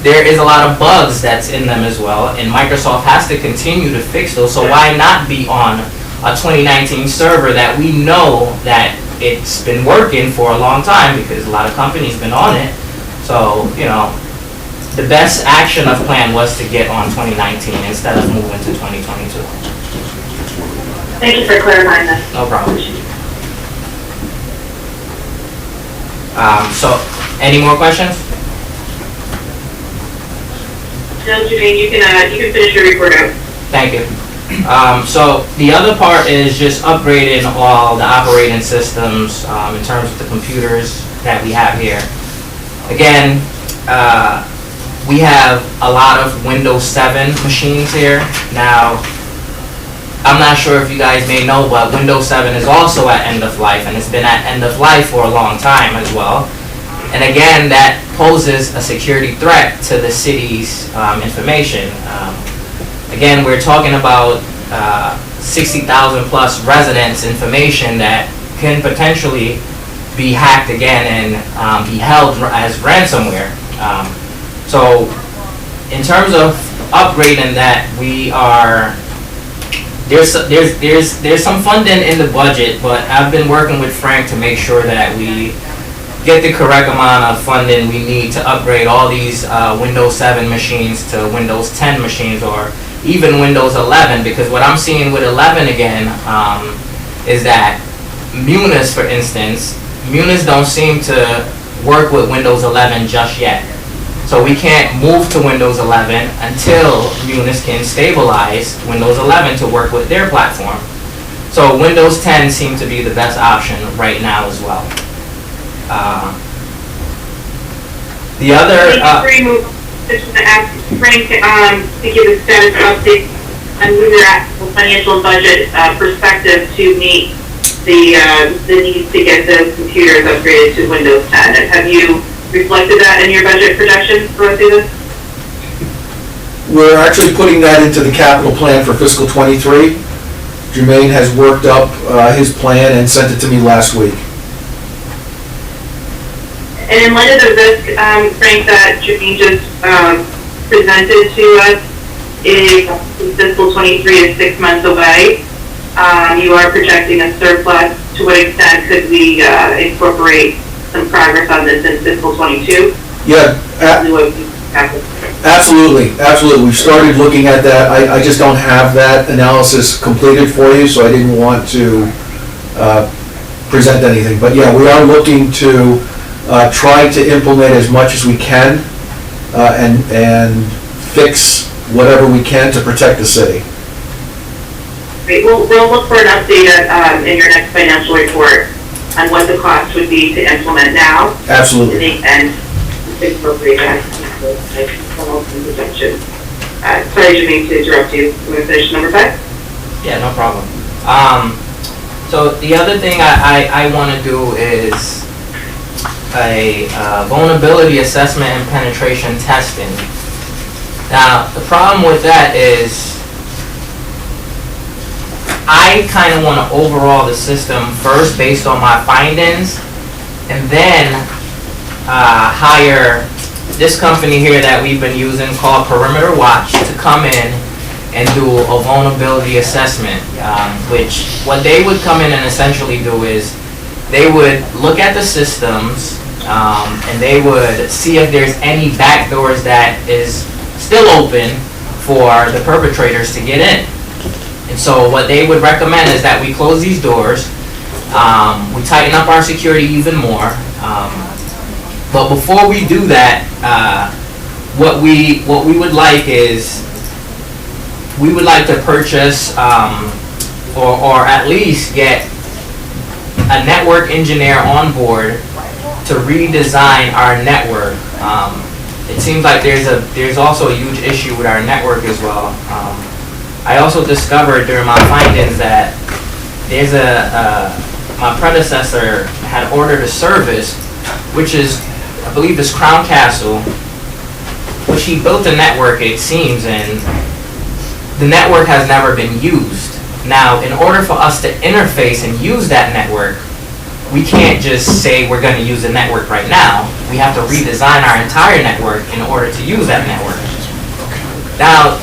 there is a lot of bugs that's in them as well, and Microsoft has to continue to fix those. So why not be on a 2019 server that we know that it's been working for a long time, because a lot of companies been on it. So, you know, the best action of plan was to get on 2019 instead of moving to 2022. Thank you for clarifying that. No problem. So, any more questions? No, Janine, you can finish your report out. Thank you. So the other part is just upgrading all the operating systems in terms of the computers that we have here. Again, we have a lot of Windows 7 machines here. Now, I'm not sure if you guys may know, but Windows 7 is also at end of life, and it's been at end of life for a long time as well. And again, that poses a security threat to the city's information. Again, we're talking about 60,000 plus residents' information that can potentially be hacked again and be held as ransomware. So in terms of upgrading that, we are, there's some funding in the budget, but I've been working with Frank to make sure that we get the correct amount of funding we need to upgrade all these Windows 7 machines to Windows 10 machines, or even Windows 11, because what I'm seeing with 11 again is that Munich, for instance, Munich don't seem to work with Windows 11 just yet. So we can't move to Windows 11 until Munich can stabilize Windows 11 to work with their platform. So Windows 10 seems to be the best option right now as well. The other... Just want to ask Frank to give a status update on where they're at from a financial budget perspective to meet the needs to get the computers upgraded to Windows 10. Have you reflected that in your budget projections for us, David? We're actually putting that into the capital plan for fiscal '23. Jermaine has worked up his plan and sent it to me last week. And in light of the risk, Frank, that Jermaine just presented to us, is fiscal 23 is 6 months away. You are projecting a surplus. To what extent could we incorporate some progress on this in fiscal 22? Yeah, absolutely. We've started looking at that. I just don't have that analysis completed for you, so I didn't want to present anything. But yeah, we are looking to try to implement as much as we can and fix whatever we can to protect the city. Great. We'll look for an update in your next financial report on what the cost would be to implement now. Absolutely. And incorporate that into protection. Sorry, Jermaine, to interrupt you. I'm going to finish number 5. Yeah, no problem. So the other thing I want to do is a vulnerability assessment and penetration testing. Now, the problem with that is I kind of want to overhaul the system first based on my findings, and then hire this company here that we've been using called Perimeter Watch to come in and do a vulnerability assessment, which what they would come in and essentially do is they would look at the systems and they would see if there's any back doors that is still open for the perpetrators to get in. And so what they would recommend is that we close these doors, we tighten up our security even more. But before we do that, what we would like is we would like to purchase or at least get a network engineer on board to redesign our network. It seems like there's also a huge issue with our network as well. I also discovered during my findings that there's my predecessor had ordered a service, which is, I believe, is Crown Castle, which he built a network, it seems, and the network has never been used. Now, in order for us to interface and use that network, we can't just say we're going to use the network right now. We have to redesign our entire network in order to use that network. Now,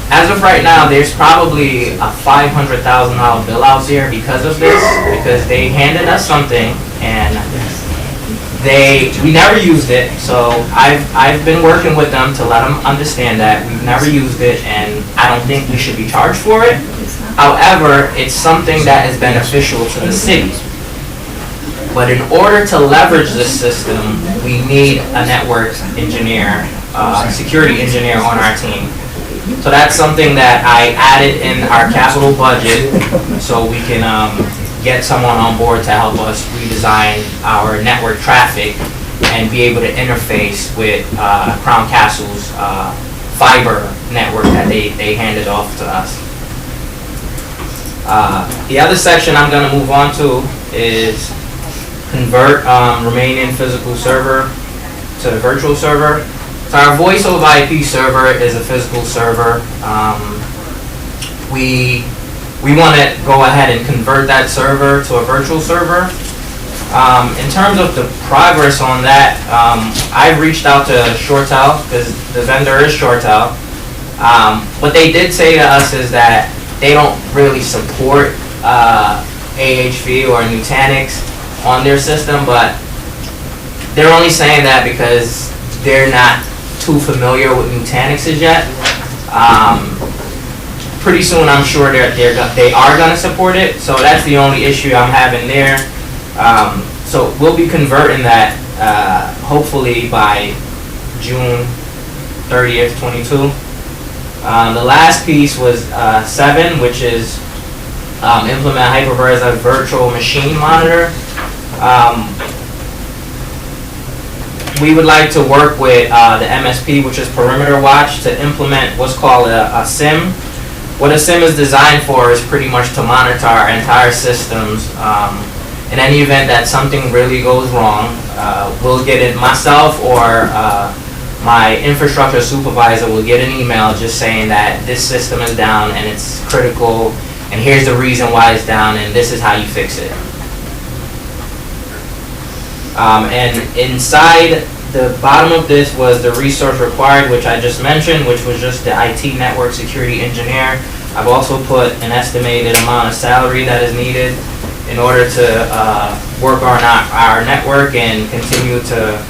as of right now, there's probably a $500,000 bill out there because of this, because they handed us something and we never used it. So I've been working with them to let them understand that we've never used it and I don't think we should be charged for it. However, it's something that is beneficial to the city. But in order to leverage this system, we need a network engineer, security engineer on our team. So that's something that I added in our capital budget so we can get someone on board to help us redesign our network traffic and be able to interface with Crown Castle's fiber network that they handed off to us. The other section I'm going to move on to is convert Romanian physical server to the virtual server. So our voice over IP server is a physical server. We want to go ahead and convert that server to a virtual server. In terms of the progress on that, I've reached out to ShoreTel because the vendor is ShoreTel. What they did say to us is that they don't really support AHV or Nutanix on their system, but they're only saying that because they're not too familiar with Nutanix yet. Pretty soon I'm sure they are going to support it, so that's the only issue I'm having there. So we'll be converting that hopefully by June 30th, 22. The last piece was 7, which is implement Hyperverse as a virtual machine monitor. We would like to work with the MSP, which is Perimeter Watch, to implement what's called a SIM. What a SIM is designed for is pretty much to monitor our entire systems. In any event that something really goes wrong, we'll get it, myself or my infrastructure supervisor will get an email just saying that this system is down and it's critical and here's the reason why it's down and this is how you fix it. And inside the bottom of this was the resource required, which I just mentioned, which was just the IT network security engineer. I've also put an estimated amount of salary that is needed in order to work on our network and continue to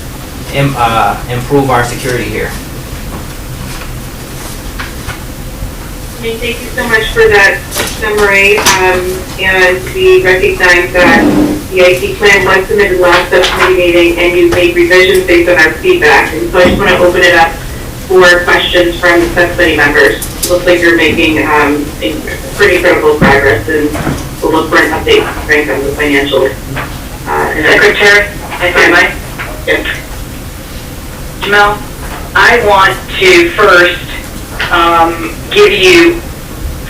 improve our security here. Thank you so much for that summary, and we recognize that the IT plan was submitted last subcommittee meeting and you made revisions based on our feedback, and so I just want to open it up for questions from the subcommittee members. Looks like you're making pretty critical progress, and we'll look for an update Frank on the financials. Secretary, if I might. Yes. Jamel, I want to first give you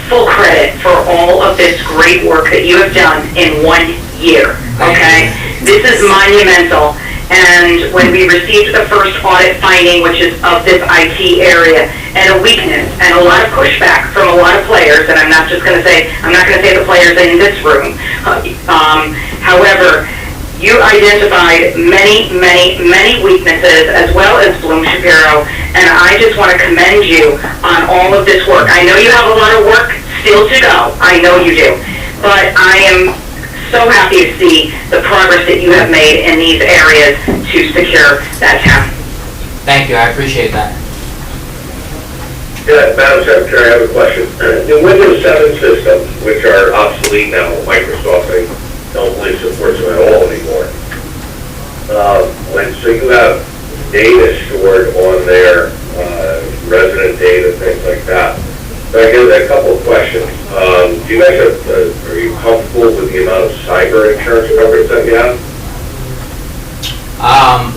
full credit for all of this great work that you have done in 1 year, okay? This is monumental, and when we received the first audit finding, which is of this IT area, and a weakness, and a lot of pushback from a lot of players, and I'm not going to say the players in this room, however, you identified many, many, many weaknesses, as well as Bloom Shapiro, and I just want to commend you on all of this work. I know you have a lot of work still to go, I know you do, but I am so happy to see the progress that you have made in these areas to secure that town. Thank you, I appreciate that. Yeah, Madam Secretary, I have a question. The Windows 7 systems, which are obsolete now, Microsoft, I don't believe supports them at all anymore. And so you have data stored on their resident data, things like that. So I get a couple of questions. Do you guys are you comfortable with the amount of cyber insurance coverage that you have?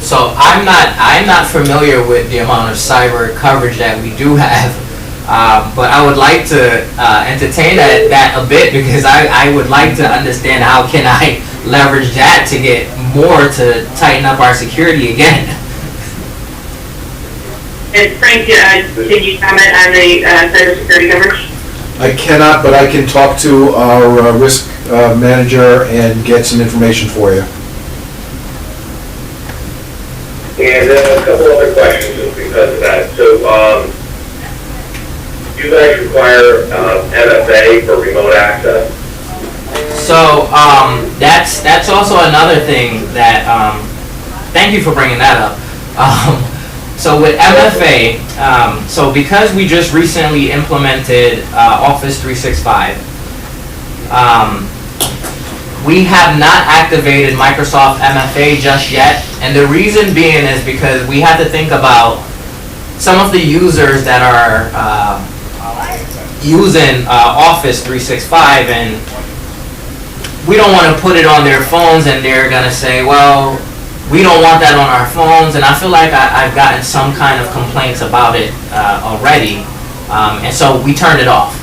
So I'm not familiar with the amount of cyber coverage that we do have, but I would like to entertain that a bit, because I would like to understand how can I leverage that to get more to tighten up our security again. And Frank, can you comment on the cybersecurity coverage? I cannot, but I can talk to our risk manager and get some information for you. And then a couple other questions just because of that. So, do you guys require MFA for remote access? So that's also another thing that thank you for bringing that up. So with MFA, so because we just recently implemented Office 365, we have not activated Microsoft MFA just yet, and the reason being is because we have to think about some of the users that are using Office 365, and we don't want to put it on their phones and they're going to say, well, we don't want that on our phones, and I feel like I've gotten some kind of complaints about it already, and so we turned it off.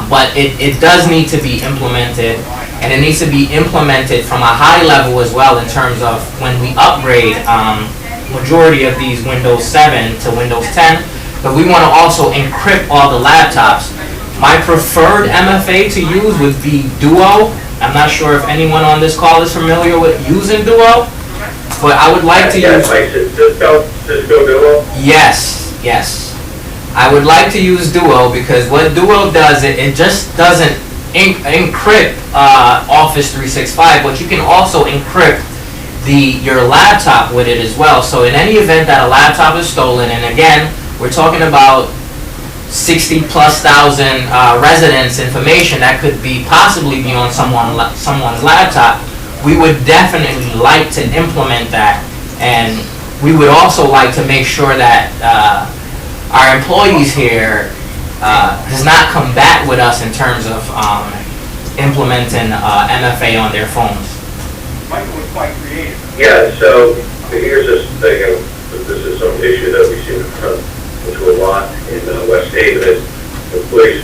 But it does need to be implemented, and it needs to be implemented from a high level as well in terms of when we upgrade majority of these Windows 7 to Windows 10, but we want to also encrypt all the laptops. My preferred MFA to use would be Duo. I'm not sure if anyone on this call is familiar with using Duo, but I would like to use... Like Cisco Duo? Yes. I would like to use Duo because what Duo does, it just doesn't encrypt Office 365, but you can also encrypt your laptop with it as well. So in any event that a laptop is stolen, and again, we're talking about 60,000+ residents' information that could possibly be on someone's laptop, we would definitely like to implement that, and we would also like to make sure that our employees here does not come back with us in terms of implementing MFA on their phones. Michael was quite creative. Yeah, so here's this thing, this is some issue that we seem to run into a lot in West Haven, is employees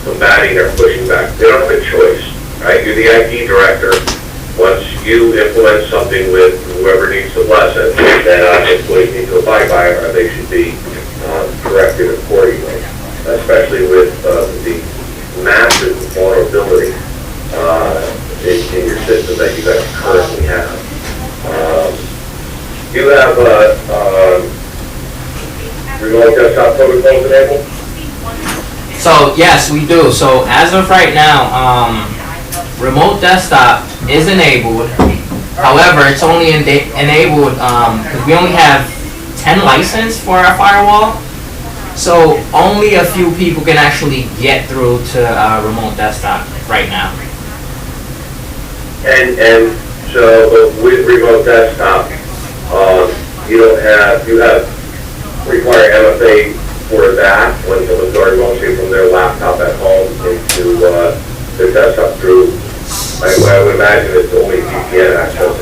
combating or pushing back. They don't have a choice, right? You're the IT director. Once you implement something with whoever needs to bless it, then employees need to abide by it, or they should be corrected accordingly, especially with the massive vulnerability in your system that you guys currently have. You have remote desktop protocols enabled? So yes, we do. So as of right now, remote desktop is enabled. However, it's only enabled because we only have 10 license for our firewall. So only a few people can actually get through to remote desktop right now. And so with remote desktop, you require MFA for that when someone's already launching from their laptop at home into their desktop through, I would imagine it's only VPN access.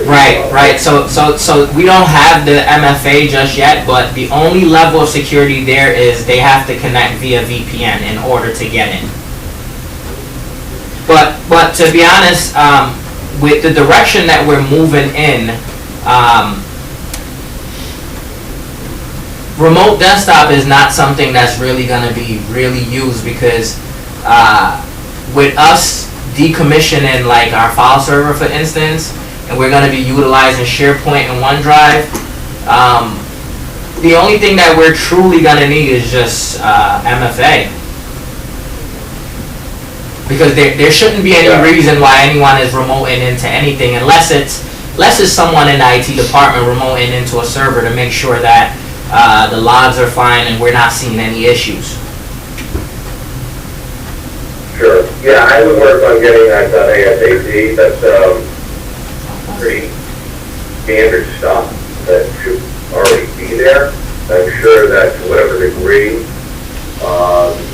Right. So we don't have the MFA just yet, but the only level of security there is they have to connect via VPN in order to get in. But to be honest, with the direction that we're moving in, remote desktop is not something that's really going to be really used because with us decommissioning like our file server, for instance, and we're gonna be utilizing SharePoint and OneDrive. The only thing that we're truly gonna need is just MFA. Because there shouldn't be any reason why anyone is remoting into anything unless it's someone in the IT department remoting into a server to make sure that the logs are fine and we're not seeing any issues. Sure. Yeah, I would work on getting that done ASAP. That's pretty standard stuff that should already be there. I'm sure that to whatever degree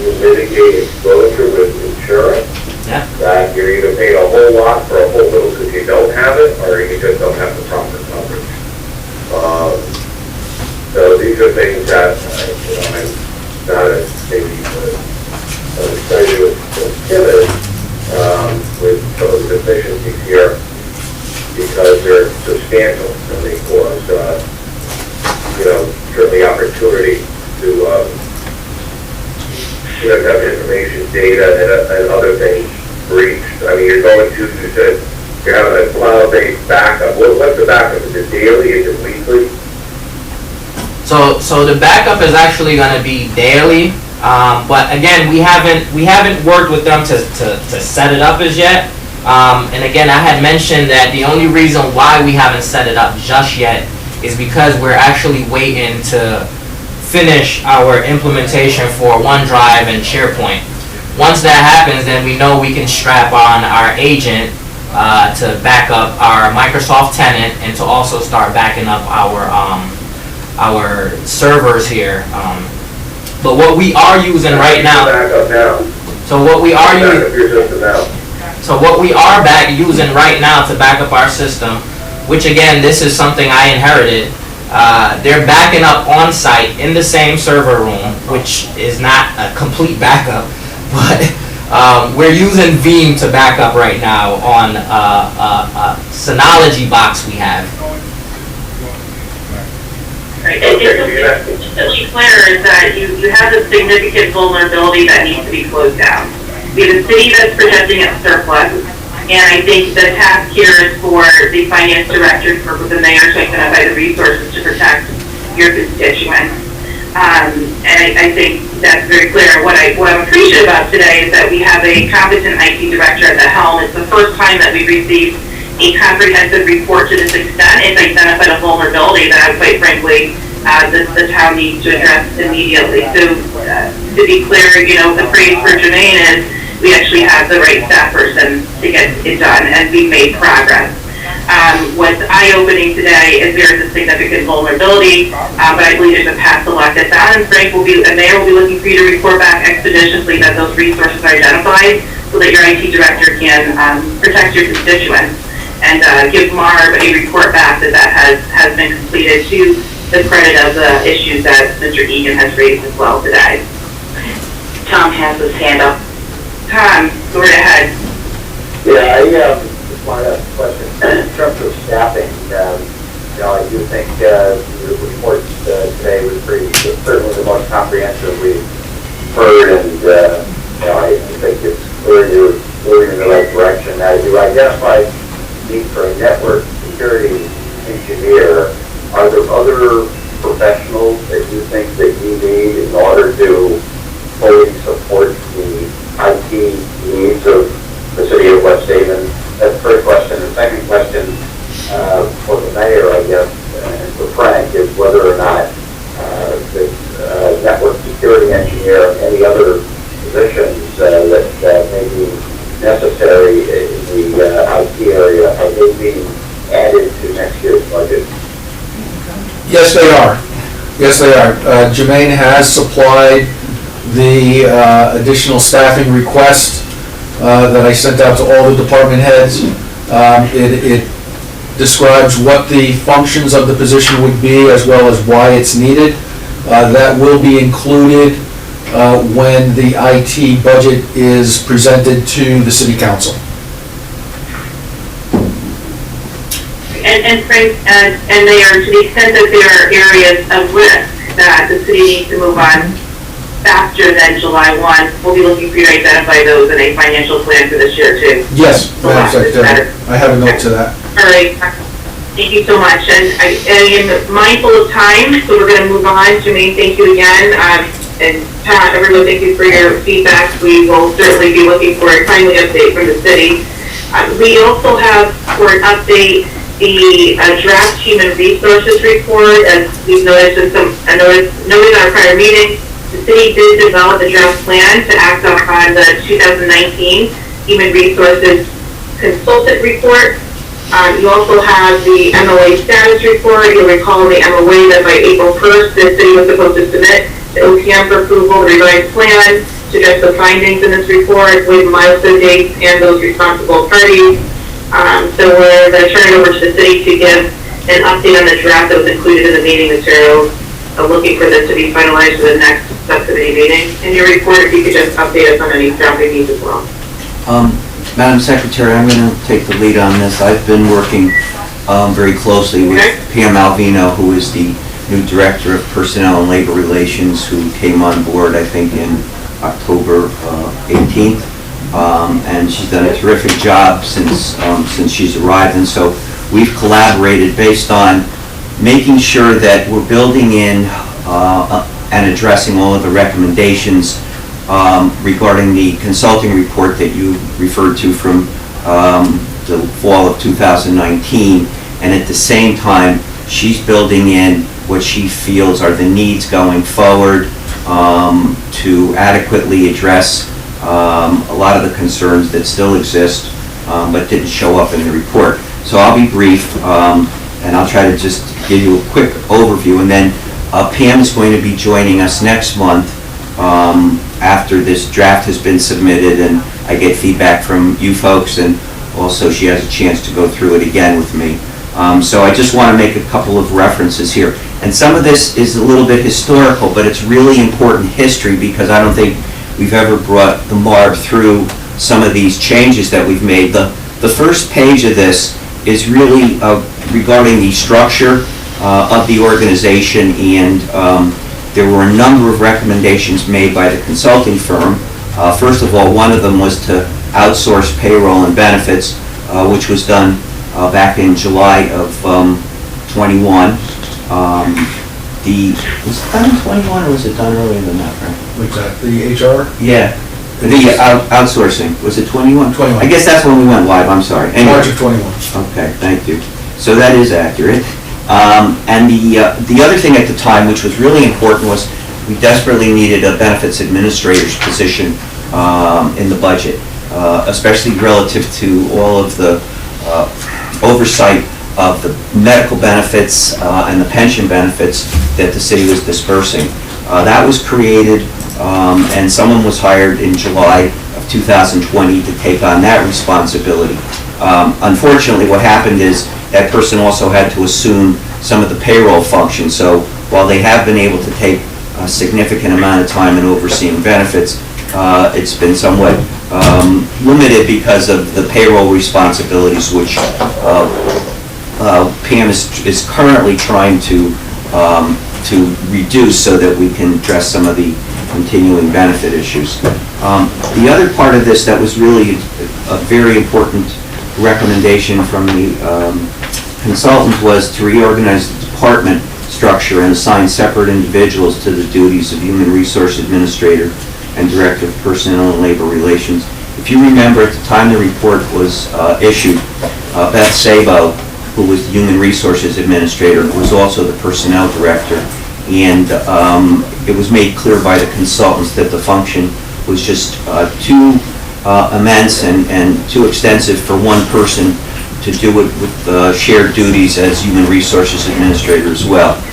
you mitigate exposure with insurance, that you're either paying a whole lot for a whole little because you don't have it, or you just don't have the proper coverage. So these are things that, I'm not as maybe excited with pivot with some of the deficiencies here because they're substantial and they cause, certainly opportunity to, have information, data, and other things breached. I mean, you're going to, you said, you're having a cloud-based backup. What's the backup? Is it daily? Is it weekly? So the backup is actually going to be daily, but again, we haven't worked with them to set it up as yet. And again, I had mentioned that the only reason why we haven't set it up just yet is because we're actually waiting to finish our implementation for OneDrive and SharePoint. Once that happens, then we know we can strap on our agent to back up our Microsoft tenant and to also start backing up our servers here. But what we are using right now. So what we are using right now to back up our system, which again, this is something I inherited. They're backing up on site in the same server room, which is not a complete backup, but we're using Veeam to back up right now on a Synology box we have. Right. Just to be clear is that you have a significant vulnerability that needs to be closed down. We have a city that's projecting its surplus, and I think the task here is for the finance director to work with the mayor to identify the resources to protect your constituents. And I think that's very clear. What I'm appreciative about today is that we have a competent IT director at the helm. It's the first time that we've received a comprehensive report to this extent. It's identified a vulnerability that, quite frankly, the town needs to address immediately. So, to be clear, the phrase for Jermaine is, we actually have the right staff person to get it done, and we've made progress. What's eye-opening today is there is a significant vulnerability, but I believe there's a path to lock this down, and Frank and Mayor will be looking for you to report back expeditiously that those resources are identified so that your IT director can protect your constituents and give MARB a report back that has been completed to the credit of the issues that Mr. Egan has raised as well today. Tom has his hand up. Tom, go right ahead. Yeah, I just wanted to ask a question. In terms of staffing, I do think the report today was certainly the most comprehensive we've heard, and I think it's clear you're moving in the right direction. Now, you identified need for a network security engineer. Are there other professionals that you think that you need in order to fully support the IT needs of the city of West Haven? That's the first question. The second question for the mayor, I guess, and for Frank, is whether or not this network security engineer and any other positions that may be necessary in the IT area, are they being added to next year's budget? Yes, they are. Yes, they are. Jermaine has supplied the additional staffing request that I sent out to all the department heads. It describes what the functions of the position would be as well as why it's needed. That will be included when the IT budget is presented to the city council. And Frank, and they are, to the extent that there are areas of risk that the city needs to move on faster than July 1, we'll be looking for you to identify those in a financial plan for this year too. Yes, I have a note to that. All right. Thank you so much. And I am mindful of time, so we're going to move on. Jermaine, thank you again. And Pat, everyone, thank you for your feedback. We will certainly be looking for a timely update from the city. We also have, for an update, the draft human resources report. As we've noticed noted in our prior meeting, the city did develop a draft plan to act on the 2019 human resources consultant report. You also have the MOA status report. You'll recall in the MOA that by April 1st, the city was supposed to submit the OPM for approval, the revised plan, to address the findings in this report with milestone dates and those responsible parties. So we're going to turn it over to the city to give an update on the draft that was included in the meeting materials. Looking for this to be finalized for the next subcommittee meeting. In your report, if you could just update us on any drafting needs as well. Madam Secretary, I'm going to take the lead on this. I've been working very closely with Pam Alvino, who is the new Director of Personnel and Labor Relations, who came on board, I think, in October 18th. And she's done a terrific job since she's arrived. And so we've collaborated based on making sure that we're building in and addressing all of the recommendations regarding the consulting report that you referred to from the fall of 2019. And at the same time, she's building in what she feels are the needs going forward to adequately address a lot of the concerns that still exist but didn't show up in the report. So I'll be brief and I'll try to just give you a quick overview, and then Pam is going to be joining us next month after this draft has been submitted and I get feedback from you folks, and also she has a chance to go through it again with me. So I just want to make a couple of references here. And some of this is a little bit historical, but it's really important history because I don't think we've ever brought the MARB through some of these changes that we've made. The first page of this is really regarding the structure of the organization, and there were a number of recommendations made by the consulting firm. First of all, one of them was to outsource payroll and benefits, which was done back in July of 21. Was it done in 21 or was it done earlier than that, right? What's that, the HR? Yeah, the outsourcing, was it 21? 21. I guess that's when we went live, I'm sorry. Anyway. March of 21. Okay, thank you. So that is accurate. And the other thing at the time, which was really important, was we desperately needed a benefits administrator's position in the budget, especially relative to all of the oversight of the medical benefits and the pension benefits that the city was dispersing. That was created, and someone was hired in July of 2020 to take on that responsibility. Unfortunately, what happened is that person also had to assume some of the payroll functions. So while they have been able to take a significant amount of time in overseeing benefits, it's been somewhat limited because of the payroll responsibilities, which Pam is currently trying to reduce so that we can address some of the continuing benefit issues. The other part of this that was really a very important recommendation from the consultant was to reorganize the department structure and assign separate individuals to the duties of Human Resource Administrator and Director of Personnel and Labor Relations. If you remember, at the time the report was issued, Beth Sabo, who was the Human Resources Administrator, was also the Personnel Director, and it was made clear by the consultants that the function was just too immense and too extensive for one person to do it with shared duties as Human Resources Administrator as well.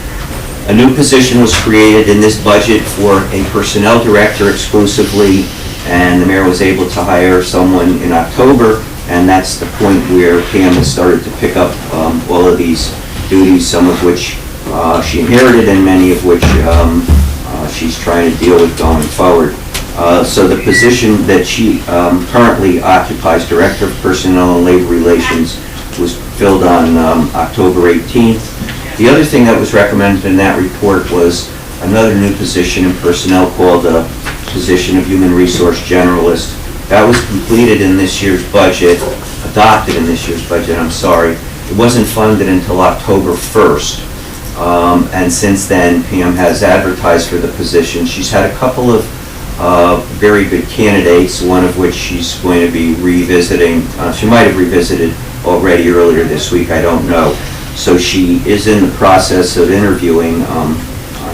A new position was created in this budget for a Personnel Director exclusively, and the mayor was able to hire someone in October, and that's the point where Pam has started to pick up all of these duties, some of which she inherited and many of which she's trying to deal with going forward. So the position that she currently occupies, Director of Personnel and Labor Relations, was filled on October 18th. The other thing that was recommended in that report was another new position in personnel called the position of Human Resource Generalist. That was completed in this year's budget, adopted in this year's budget, I'm sorry, It wasn't funded until October 1st. And since then, Pam has advertised for the position. She's had a couple of very good candidates, one of which she's going to be revisiting. She might have revisited already earlier this week, I don't know. So she is in the process of interviewing.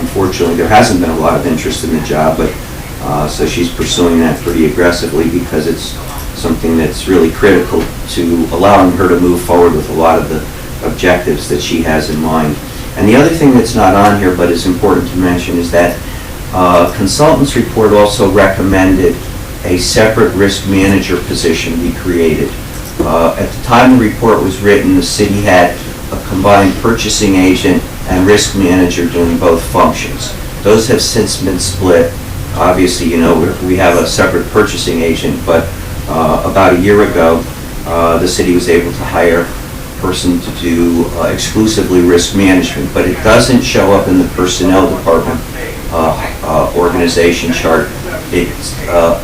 Unfortunately, there hasn't been a lot of interest in the job, but so she's pursuing that pretty aggressively because it's something that's really critical to allowing her to move forward with a lot of the objectives that she has in mind. And the other thing that's not on here but is important to mention is that consultants report also recommended a separate risk manager position be created. At the time the report was written, the city had a combined purchasing agent and risk manager doing both functions. Those have since been split. Obviously, you know, we have a separate purchasing agent, but about a year ago, the city was able to hire a person to do exclusively risk management, but it doesn't show up in the personnel department organization chart. It's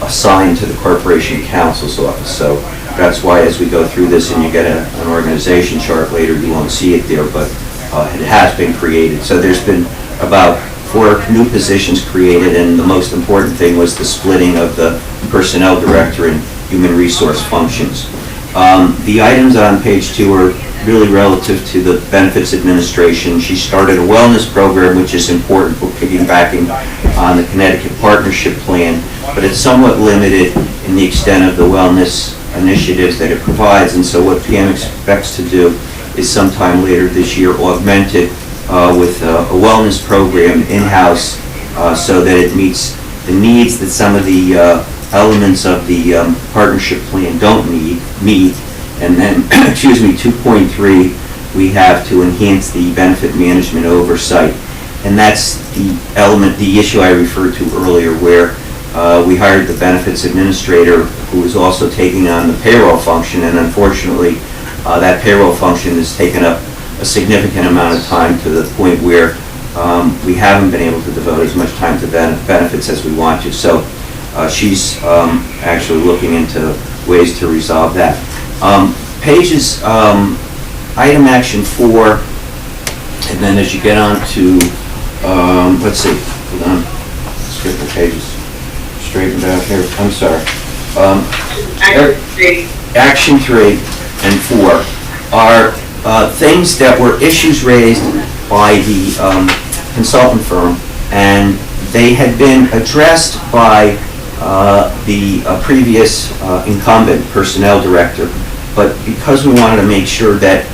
assigned to the Corporation Counsel's office, so that's why as we go through this and you get an organization chart later, you won't see it there, but it has been created. So there's been about 4 new positions created, and the most important thing was the splitting of the personnel director and human resource functions. The items on page 2 are really relative to the benefits administration. She started a wellness program, which is important for piggybacking on the Connecticut Partnership Plan, but it's somewhat limited in the extent of the wellness initiatives that it provides, and so what PM expects to do is sometime later this year augment it with a wellness program in-house so that it meets the needs that some of the elements of the partnership plan don't meet. And then, excuse me, 2.3, we have to enhance the benefit management oversight. And that's the element, the issue I referred to earlier, where we hired the benefits administrator who is also taking on the payroll function, and unfortunately, that payroll function has taken up a significant amount of time to the point where we haven't been able to devote as much time to benefits as we want to. So she's actually looking into ways to resolve that. Pages, item action 4, and then as you get on to, let's see, hold on, let's get the pages straightened out here. I'm sorry. Action 3 and 4 are things that were issues raised by the consultant firm, and they had been addressed by the previous incumbent personnel director, but because we wanted to make sure that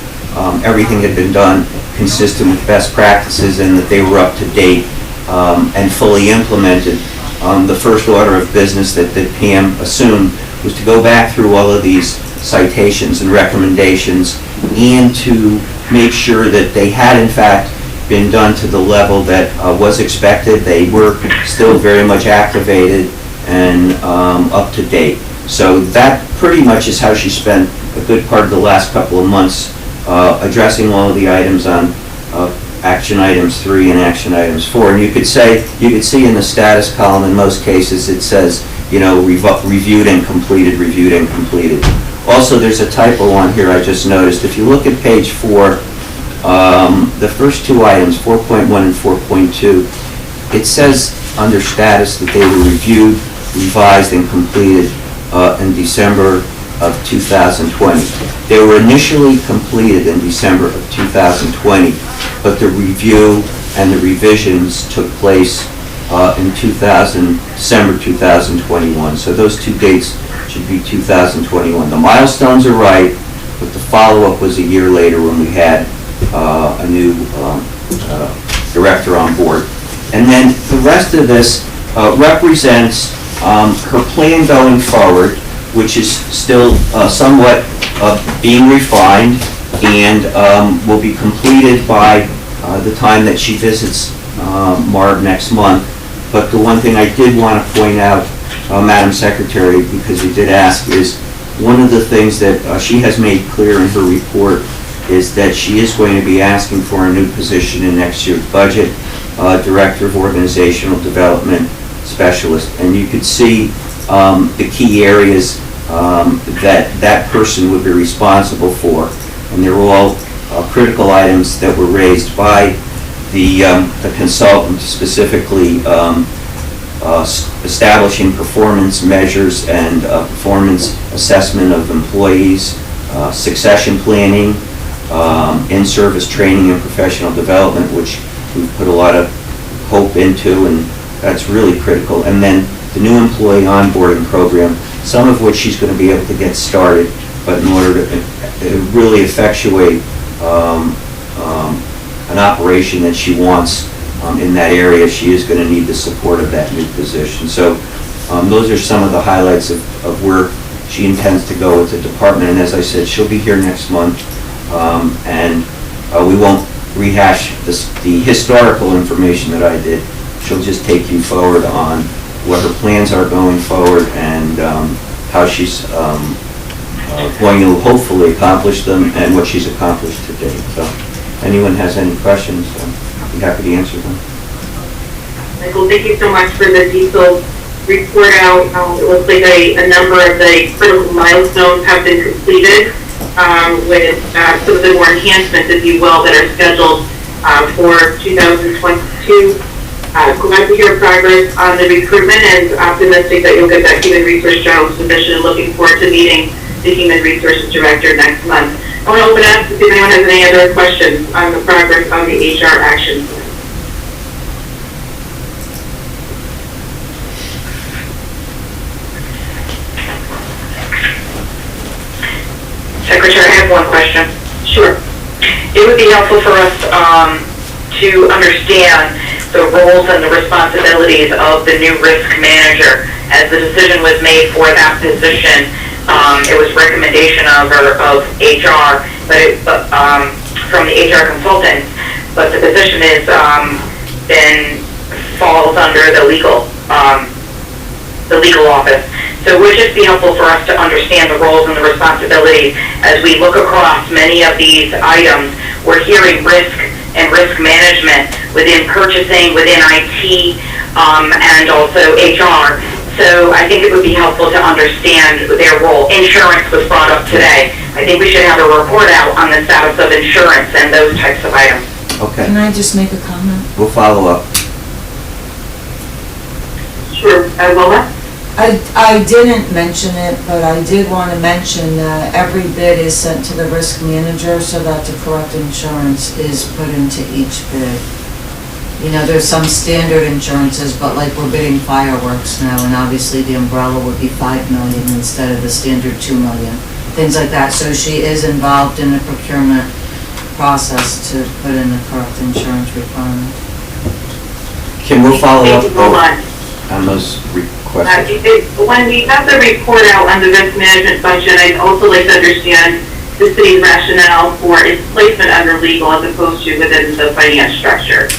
everything had been done consistent with best practices and that they were up to date and fully implemented, the first order of business that PM assumed was to go back through all of these citations and recommendations and to make sure that they had in fact been done to the level that was expected. They were still very much activated and up to date. So that pretty much is how she spent a good part of the last couple of months addressing all of the items on action items 3 and action items 4. And you could see in the status column in most cases it says, you know, reviewed and completed, reviewed and completed. Also, there's a typo on here I just noticed. If you look at page 4, the first 2 items, 4.1 and 4.2, it says under status that they were reviewed, revised, and completed in December of 2020. They were initially completed in December of 2020, but the review and the revisions took place in December 2021. So those 2 dates should be 2021. The milestones are right, but the follow-up was a year later when we had a new director on board. And then the rest of this represents her plan going forward, which is still somewhat being refined and will be completed by the time that she visits MARB next month. But the one thing I did want to point out, Madam Secretary, because you did ask, is one of the things that she has made clear in her report is that she is going to be asking for a new position in next year's budget, Director of Organizational Development Specialist. And you could see the key areas that that person would be responsible for. and they're all critical items that were raised by the consultant, specifically establishing performance measures and performance assessment of employees, succession planning, in-service training and professional development, which we put a lot of hope into, and that's really critical. And then the new employee onboarding program, some of which she's going to be able to get started, but in order to really effectuate an operation that she wants in that area, she is going to need the support of that new position. So those are some of the highlights of where she intends to go with the department. And as I said, she'll be here next month, and we won't rehash the historical information that I did. She'll just take you forward on what her plans are going forward and how she's going to hopefully accomplish them and what she's accomplished to date. So if anyone has any questions, I'll be happy to answer them. Michael, thank you so much for the detailed report out. It looks like a number of the critical milestones have been completed with some of the more enhancements, if you will, that are scheduled for 2022. Glad to hear progress on the recruitment and optimistic that you'll get that human resource general submission. Looking forward to meeting the human resources director next month. I want to open up to see if anyone has any other questions on the progress on the HR action plan. Secretary, I have one question. Sure. It would be helpful for us to understand the roles and the responsibilities of the new risk manager. As the decision was made for that position, it was recommendation of HR, but from the HR consultant, but the position is then falls under the legal office. So it would just be helpful for us to understand the roles and the responsibilities as we look across many of these items. We're hearing risk and risk management within purchasing, within IT, and also HR. So I think it would be helpful to understand their role. Insurance was brought up today. I think we should have a report out on the status of insurance and those types of items. Okay, Can I just make a comment? we'll follow up. Sure. Lola? I didn't mention it, but I did want to mention that every bid is sent to the risk manager so that the correct insurance is put into each bid. You know, there's some standard insurances, but like we're bidding fireworks now, and obviously the umbrella would be 5 million instead of the standard 2 million, things like that. So she is involved in the procurement process to put in the correct insurance requirement. Kim, we'll follow up Thank you so much. on those requests. When we got the report out on the risk management function, I'd also like to understand the city's rationale for its placement under legal as opposed to within the finance structure.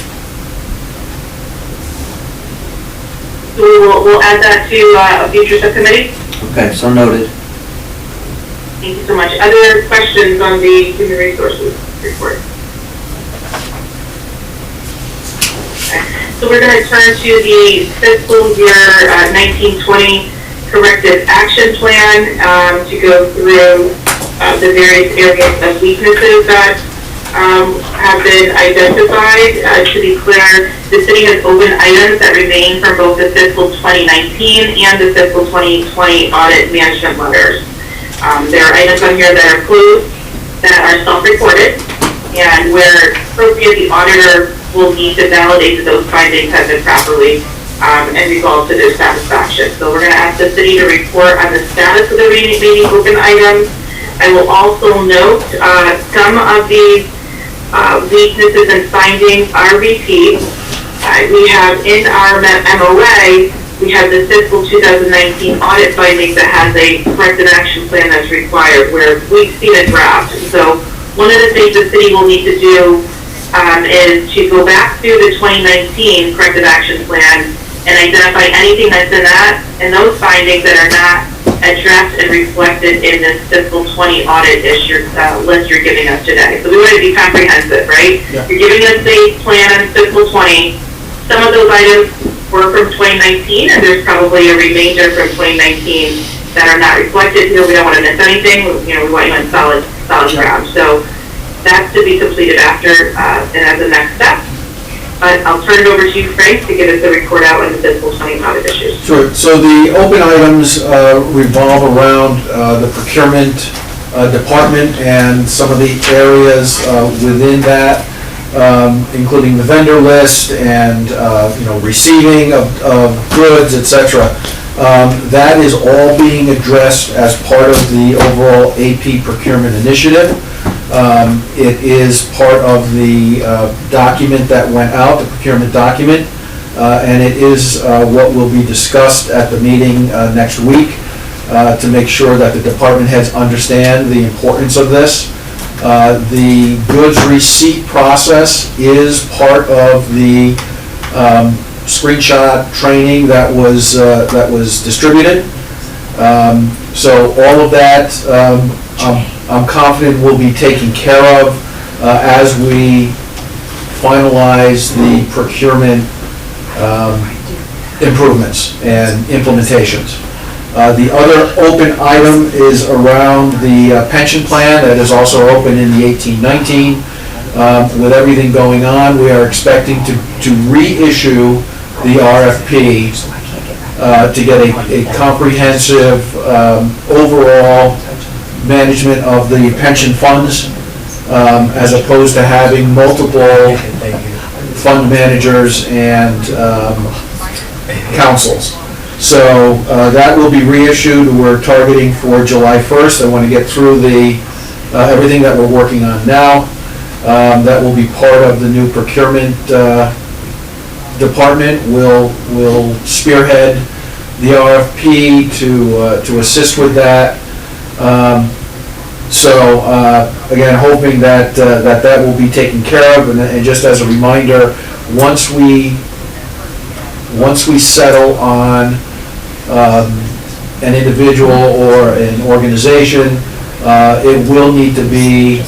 So we'll add that to a future subcommittee. Okay, so noted. Thank you so much. Other questions on the human resources report? So we're going to turn to the fiscal year 1920 corrective action plan to go through the various areas of weaknesses that have been identified. To be clear, the city has open items that remain from both the fiscal 2019 and the fiscal 2020 audit management letters. There are items on here that are closed, that are self-reported, and where appropriate, the auditor will need to validate that those findings have been properly and resolved to their satisfaction. So we're going to ask the city to report on the status of the remaining open items. I will also note some of these weaknesses and findings are repeat. We have in our MOA, we have the fiscal 2019 audit findings that has a corrective action plan that's required, where we've seen a draft. So one of the things the city will need to do is to go back through the 2019 corrective action plan and identify anything that's in that and those findings that are not addressed and reflected in this fiscal 20 audit list you're giving us today. So we want to be comprehensive, right? Yeah. You're giving us a plan on fiscal 20. Some of those items were from 2019, and there's probably a remainder from 2019 that are not reflected here. We don't want to miss anything. We want you on solid solid ground. So that's to be completed after, and as a next step. But I'll turn it over to you, Frank, to give us a report out on the fiscal 25 issues. Sure. So the open items revolve around the procurement department and some of the areas within that, including the vendor list and receiving of goods, etc. That is all being addressed as part of the overall AP procurement initiative. It is part of the document that went out, the procurement document, and it is what will be discussed at the meeting next week to make sure that the department heads understand the importance of this. The goods receipt process is part of the screenshot training that was distributed. So all of that, I'm confident will be taken care of as we finalize the procurement improvements and implementations. The other open item is around the pension plan that is also open in the 1819. With everything going on, we are expecting to reissue the RFP to get a comprehensive overall management of the pension funds, as opposed to having multiple fund managers and councils. So that will be reissued. We're targeting for July 1st. I want to get through everything that we're working on now. That will be part of the new procurement department. Will spearhead the RFP to assist with that. Again, hoping that that will be taken care of, and just as a reminder, once we settle on an individual or an organization, it will need to be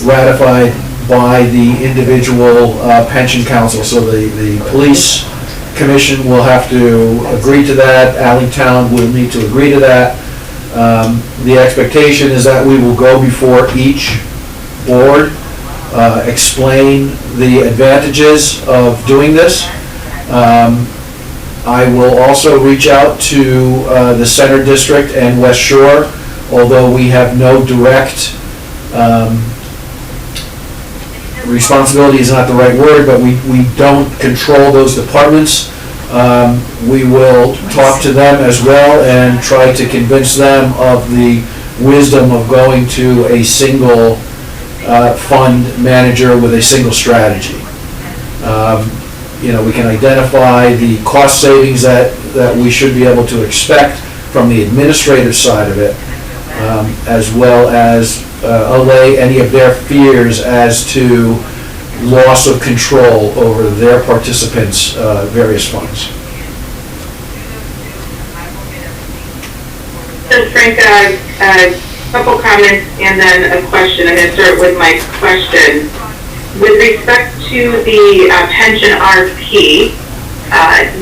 ratified by the individual pension council. So the police commission will have to agree to that. Alleytown will need to agree to that. The expectation is that we will go before each board, explain the advantages of doing this. I will also reach out to the Center District and West Shore, although we have no direct responsibility is not the right word, but we don't control those departments. We will talk to them as well and try to convince them of the wisdom of going to a single fund manager with a single strategy. We can identify the cost savings that we should be able to expect from the administrative side of it, as well as allay any of their fears as to loss of control over their participants' various funds. So Frank, a couple comments and then a question. I'm going to start with my question. With respect to the pension RFP,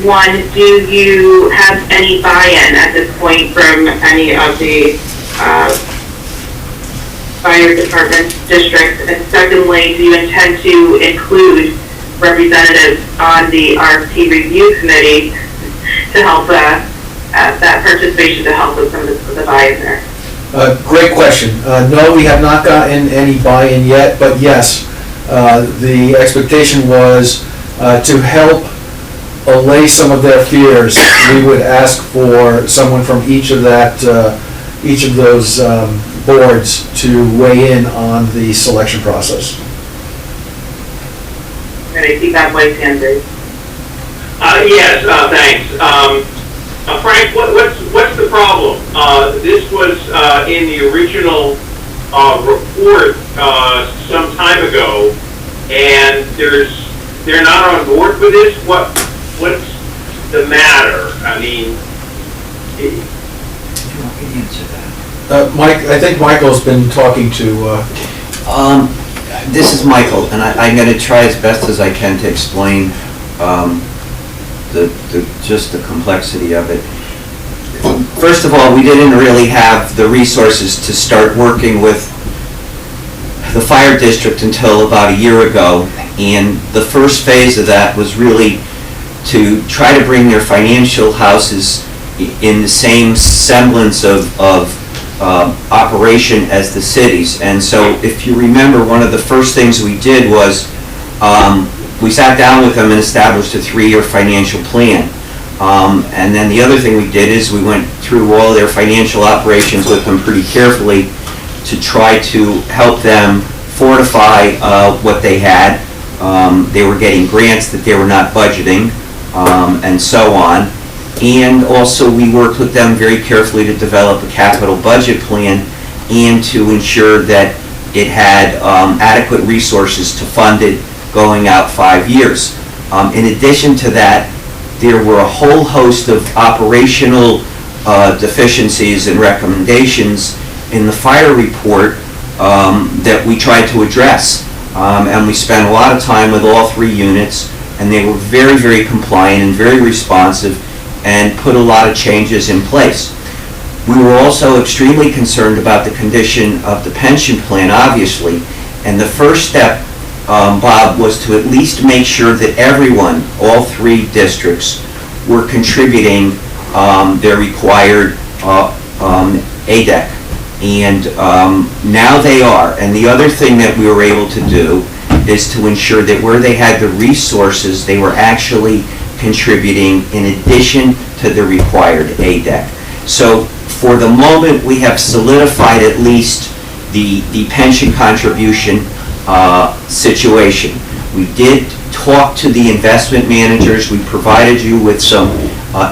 one, do you have any buy-in at this point from any of the fire department districts? And secondly, do you intend to include representatives on the RFP review committee to help that participation, to help with some of the buy-in there? Great question. No, we have not gotten any buy-in yet, but yes, the expectation was to help allay some of their fears. We would ask for someone from each of those boards to weigh in on the selection process. And I see that white hand raised. Yes, thanks. Frank, what's the problem? This was in the original report some time ago, and they're not on board with this. What's the matter? I mean, Do you want me to answer that? Mike, I think Michael's been talking to... This is Michael, and I'm going to try as best as I can to explain just the complexity of it. First of all, we didn't really have the resources to start working with the fire district until about a year ago, and the first phase of that was really to try to bring their financial houses in the same semblance of operation as the cities. And so if you remember, one of the first things we did was we sat down with them and established a 3-year financial plan. And then the other thing we did is we went through all their financial operations with them pretty carefully to try to help them fortify what they had. They were getting grants that they were not budgeting, and so on. And also we worked with them very carefully to develop a capital budget plan and to ensure that it had adequate resources to fund it going out 5 years. In addition to that, there were a whole host of operational deficiencies and recommendations in the fire report that we tried to address. And we spent a lot of time with all 3 units, and they were very, very compliant and very responsive and put a lot of changes in place. We were also extremely concerned about the condition of the pension plan, obviously, and the first step, Bob, was to at least make sure that everyone, all 3 districts, were contributing their required ADEC. And now they are. And the other thing that we were able to do is to ensure that where they had the resources, they were actually contributing in addition to the required ADEC. So for the moment, we have solidified at least the pension contribution situation. We did talk to the investment managers. We provided you with some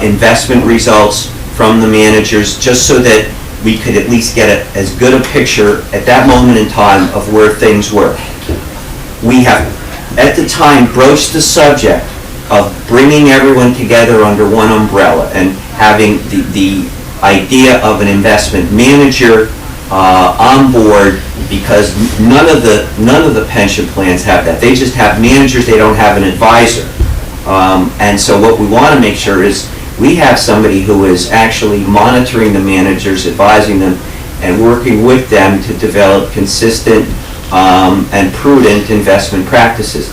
investment results from the managers just so that we could at least get as good a picture at that moment in time of where things were. We have, at the time, broached the subject of bringing everyone together under one umbrella and having the idea of an investment manager on board, because none of the pension plans have that. They just have managers, they don't have an advisor. And so what we want to make sure is we have somebody who is actually monitoring the managers, advising them, and working with them to develop consistent and prudent investment practices.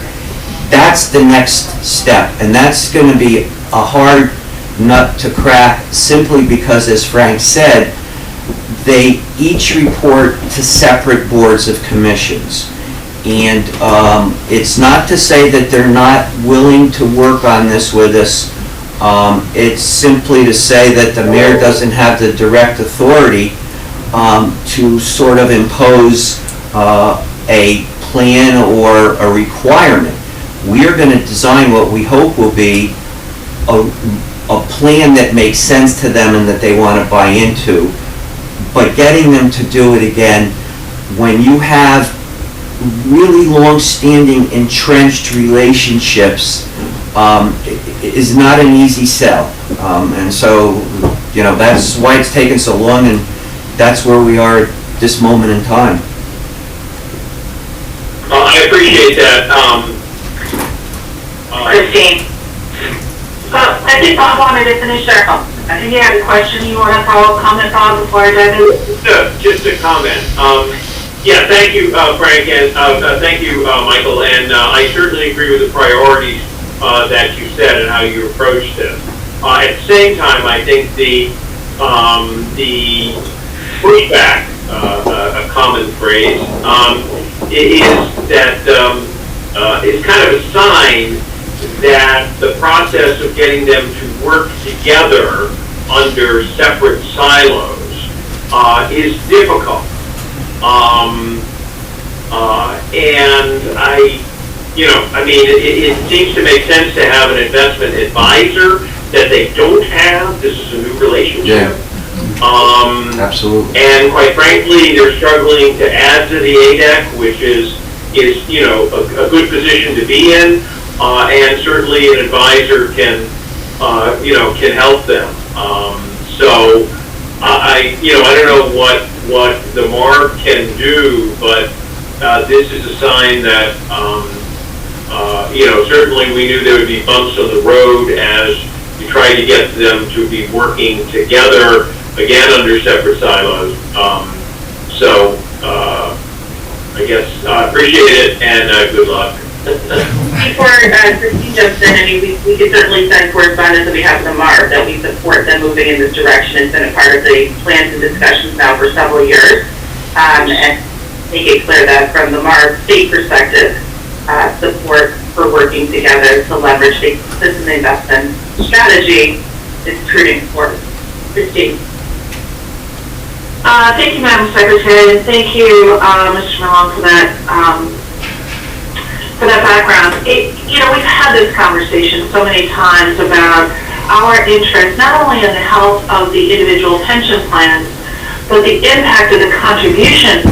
That's the next step, and that's going to be a hard nut to crack simply because, as Frank said, they each report to separate boards of commissions. And it's not to say that they're not willing to work on this with us. It's simply to say that the mayor doesn't have the direct authority to sort of impose a plan or a requirement. We are going to design what we hope will be a plan that makes sense to them and that they want to buy into. But getting them to do it again, when you have really long-standing entrenched relationships, is not an easy sell. And so, you know, that's why it's taken so long, and that's where we are at this moment in time. I appreciate that. Christine? I think Bob wanted to finish there. I think you had a question you want to comment on before I dive in? Just a comment. Yeah, thank you, Frank, and thank you, Michael, and I certainly agree with the priorities that you said and how you approached this. At the same time, I think the pushback, a common phrase, is that it's kind of a sign that the process of getting them to work together under separate silos is difficult. And it seems to make sense to have an investment advisor that they don't have. This is a new relationship. Yeah. Absolutely. And quite frankly, they're struggling to add to the ADEC, which is a good position to be in. And certainly an advisor can help them. So I don't know what the MARB can do, but this is a sign that, certainly we knew there would be bumps on the road as we try to get them to be working together, again, under separate silos. I guess Appreciate it, and good luck. Before Christine jumps in, I mean, we could certainly send correspondence on behalf of the MARB that we support them moving in this direction. It's been a part of the plans and discussions now for several years. And make it clear that from the MARB state perspective, support for working together to leverage the system investment strategy is prudent for Christine. Thank you, Madam Secretary, and thank you, Mr. Malone, for that background. We've had this conversation so many times about our interest, not only in the health of the individual pension plans, but the impact of the contribution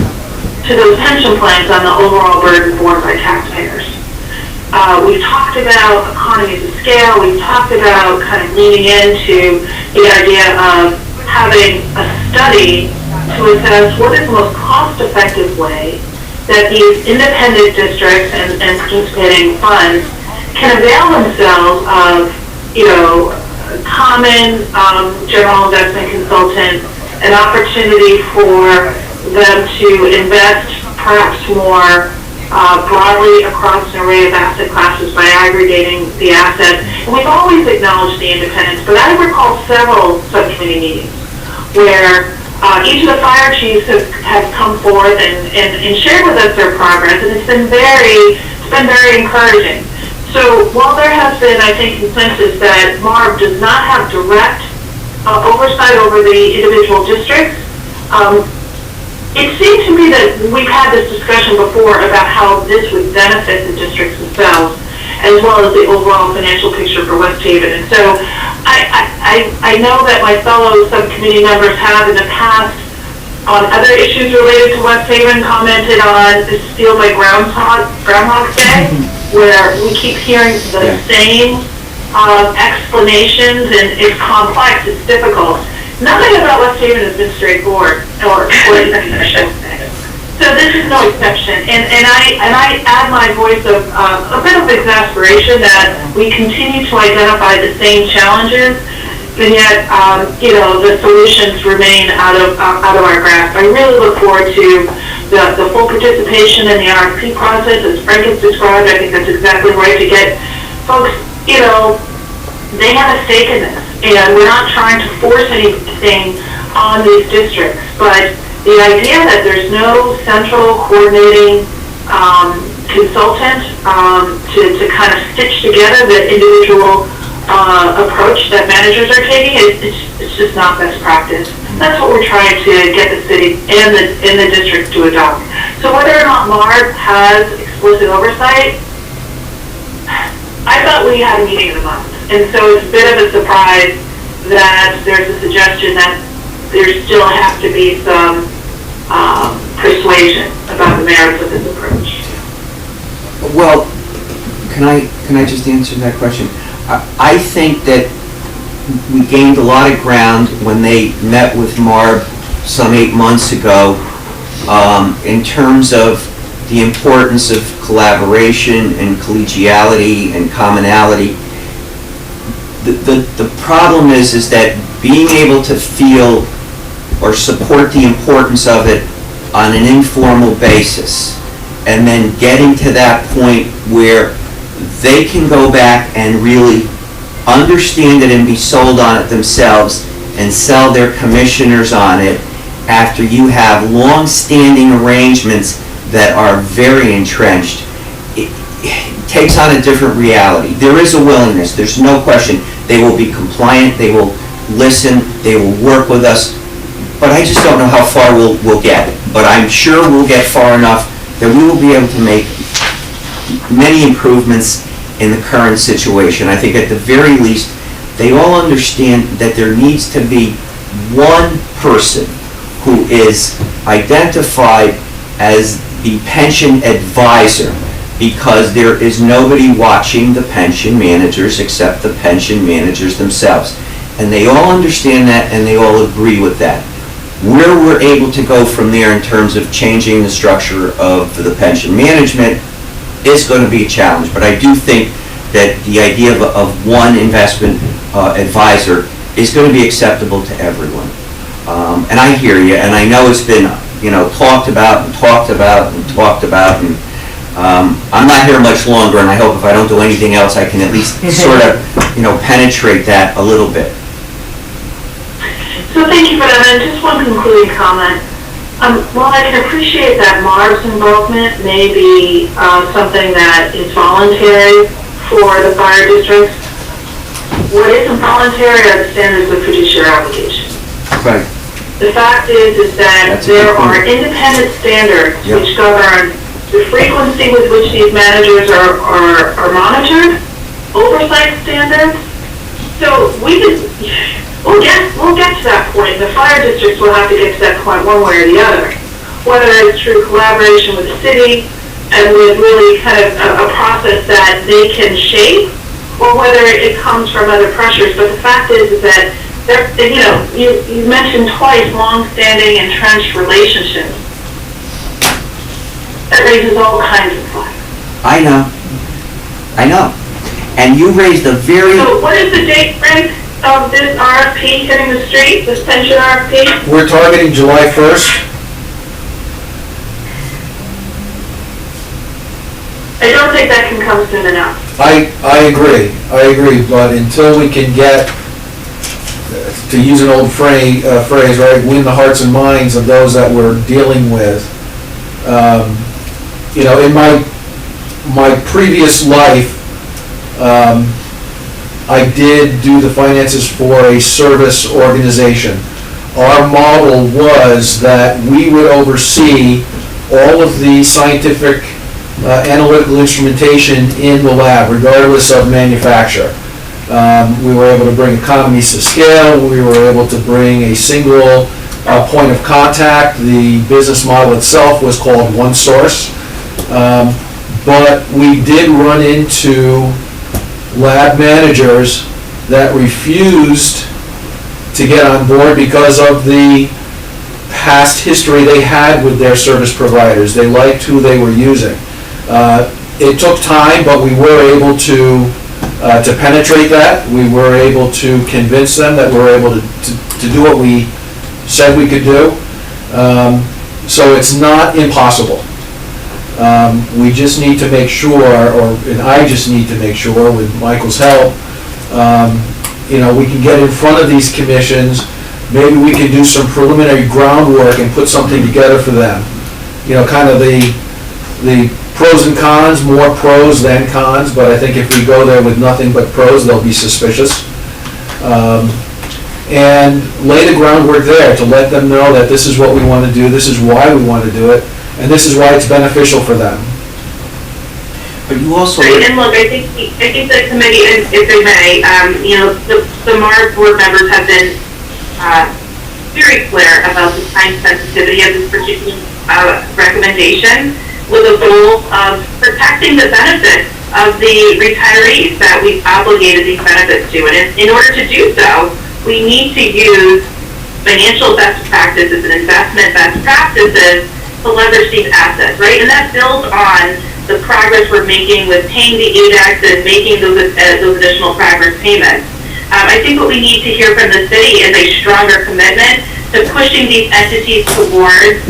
to those pension plans on the overall burden borne by taxpayers. We've talked about economies of scale. We've talked about kind of leaning into the idea of having a study to assess what is the most cost-effective way that these independent districts and participating funds can avail themselves of, common general investment consultant, an opportunity for them to invest perhaps more broadly across an array of asset classes by aggregating the assets. And we've always acknowledged the independence, but I recall several subcommittee meetings where each of the fire chiefs have come forth and shared with us their progress, and it's been very encouraging. So while there has been, I think, consensus that MARB does not have direct oversight over the individual districts, it seemed to me that we've had this discussion before about how this would benefit the districts themselves, as well as the overall financial picture for West Haven. And so I know that my fellow subcommittee members have in the past on other issues related to West Haven commented on this feel like Groundhog Day, where we keep hearing the same explanations, and it's complex, it's difficult. Nothing about West Haven has been straightforward, or easy, I should say. So this is no exception, and I add my voice of a bit of exasperation that we continue to identify the same challenges, and yet the solutions remain out of our grasp. I really look forward to the full participation in the RFP process, as Frank has described. I think that's exactly right, to get folks. They have a stake in this, and we're not trying to force anything on these districts, but the idea that there's no central coordinating consultant to kind of stitch together the individual approach that managers are taking, it's just not best practice. That's what we're trying to get the city and the districts to adopt. So whether or not MARB has explicit oversight, I thought we had a meeting of the month. And so it's a bit of a surprise that there's a suggestion that there still has to be some persuasion about the merits of this approach. Well, can I just answer that question? I think that we gained a lot of ground when they met with MARB some 8 months ago in terms of the importance of collaboration and collegiality and commonality. The problem is that being able to feel or support the importance of it on an informal basis, and then getting to that point where they can go back and really understand it and be sold on it themselves and sell their commissioners on it after you have long-standing arrangements that are very entrenched. It takes on a different reality. There is a willingness, there's no question. They will be compliant, they will listen, they will work with us, but I just don't know how far we'll get. But I'm sure we'll get far enough that we will be able to make many improvements in the current situation. I think at the very least, they all understand that there needs to be one person who is identified as the pension advisor, because there is nobody watching the pension managers except the pension managers themselves. And they all understand that, and they all agree with that. Where we're able to go from there in terms of changing the structure of the pension management is going to be a challenge, but I do think that the idea of one investment advisor is going to be acceptable to everyone. And I hear you, and I know it's been talked about and talked about and talked about, and I'm not here much longer, and I hope if I don't do anything else, I can at least sort of, penetrate that a little bit. So thank you for that, and just one concluding comment. While I can appreciate that MARB's involvement may be something that is voluntary for the fire districts, what isn't voluntary are the standards of fiduciary obligation. Right. The fact is that there are independent standards which govern the frequency with which these managers are monitored, oversight standards. So we'll get to that point. The fire districts will have to get to that point one way or the other, whether it's through collaboration with the city and with really kind of a process that they can shape, or whether it comes from other pressures. But the fact is that you mentioned twice long-standing entrenched relationships. That raises all kinds of flags. I know. And you raised a very... So what is the date, Frank, of this RFP hitting the street, this pension RFP? We're targeting July 1st. I don't think that can come soon enough. I agree, but until we can get, to use an old phrase, right, win the hearts and minds of those that we're dealing with. In my previous life, I did do the finances for a service organization. Our model was that we would oversee all of the scientific analytical instrumentation in the lab, regardless of manufacturer. We were able to bring economies of scale. We were able to bring a single point of contact. The business model itself was called One Source. But we did run into lab managers that refused to get on board because of the past history they had with their service providers. They liked who they were using. It took time, but we were able to penetrate that. We were able to convince them that we were able to do what we said we could do. So it's not impossible. We just need to make sure, and I just need to make sure with Michael's help, we can get in front of these commissions. Maybe we can do some preliminary groundwork and put something together for them. Kind of the pros and cons, more pros than cons, but I think if we go there with nothing but pros, they'll be suspicious. And lay the groundwork there to let them know that this is what we want to do, this is why we want to do it, and this is why it's beneficial for them. But you also... Right, and look, I think the committee, if they may, the MARB board members have been very clear about the time sensitivity of this particular recommendation, with a goal of protecting the benefits of the retirees that we've obligated these benefits to. And in order to do so, we need to use financial best practices and investment best practices to leverage these assets, right? And that builds on the progress we're making with paying the ADEX and making those additional progress payments. I think what we need to hear from the city is a stronger commitment to pushing these entities towards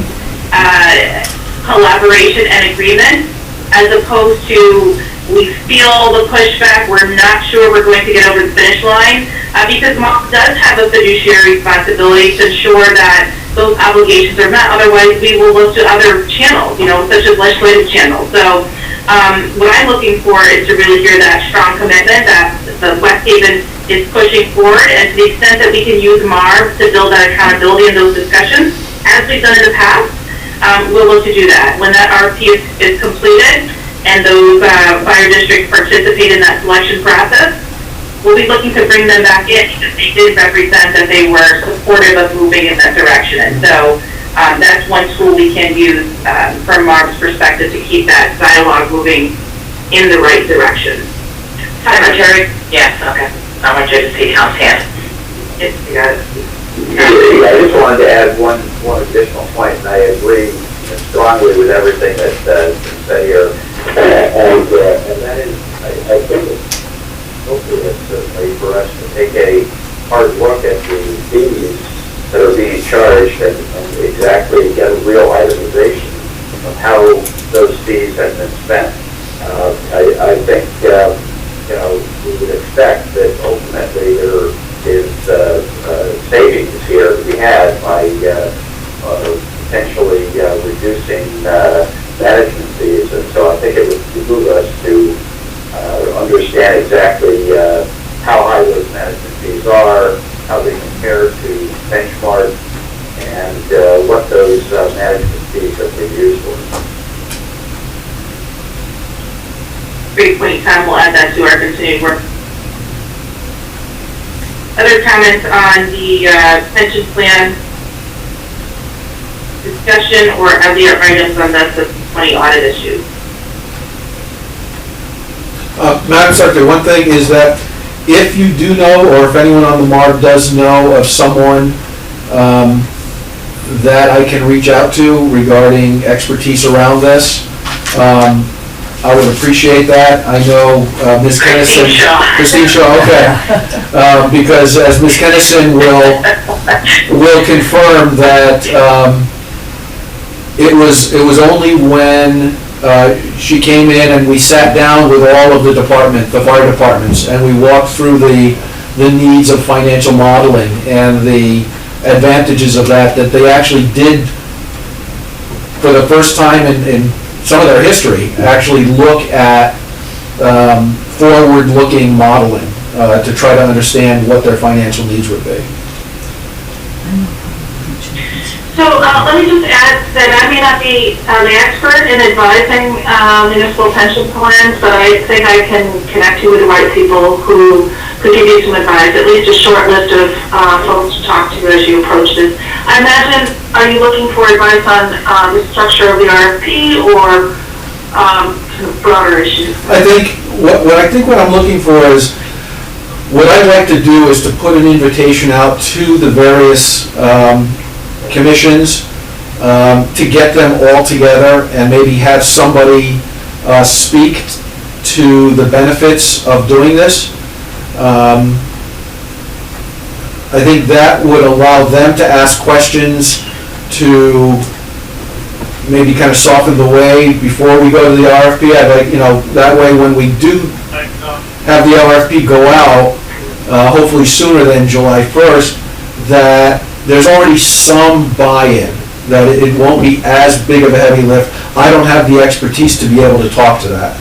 collaboration and agreement, as opposed to we feel the pushback, we're not sure we're going to get over the finish line, because MARB does have a fiduciary responsibility to ensure that those obligations are met. Otherwise, we will look to other channels, such as legislative channels. So what I'm looking for is to really hear that strong commitment that the West Haven is pushing forward, and to the extent that we can use MARB to build that accountability in those discussions, as we've done in the past, we'll look to do that. When that RFP is completed and those fire districts participate in that selection process, we'll be looking to bring them back in because they did represent that they were supportive of moving in that direction. And so that's one tool we can use from MARB's perspective to keep that dialogue moving in the right direction. Secretary? Yes, okay. I want you to see Tom's hand. I just wanted to add one additional point, and I agree strongly with everything that's been said here. And that is, I think it's hopefully it's a way for us to take a hard look at the fees that are being charged and exactly get a real how those fees have been spent. I think, we would expect that ultimately there is savings here to be had by potentially reducing management fees. And so I think it would behoove us to understand exactly how high those management fees are, how they compare to benchmark, and what those management fees have been used for. Great point, Tom. We'll add that to our continuing work. Other comments on the pension plan discussion or other items on the 20 audit issues? Madam Secretary, one thing is that if you do know, or if anyone on the MARB does know of someone that I can reach out to regarding expertise around this, I would appreciate that. I know Ms. Kennison. Christine Shaw, okay. Because as Ms. Kennison will confirm that it was only when she came in and we sat down with all of the fire departments, and we walked through the needs of financial modeling and the advantages of that they actually did, for the first time in some of their history, actually look at forward-looking modeling to try to understand what their financial needs would be. So let me just add that I may not be the expert in advising municipal pension plans, but I think I can connect you with the right people who could give you some advice, at least a short list of folks to talk to as you approach this. I imagine, are you looking for advice on the structure of the RFP or broader issues? I think what I'm looking for is, what I'd like to do is to put an invitation out to the various commissions to get them all together and maybe have somebody speak to the benefits of doing this. I think that would allow them to ask questions to maybe kind of soften the way before we go to the RFP. I'd like, that way when we do have the RFP go out, hopefully sooner than July 1st, that there's already some buy-in, that it won't be as big of a heavy lift. I don't have the expertise to be able to talk to that.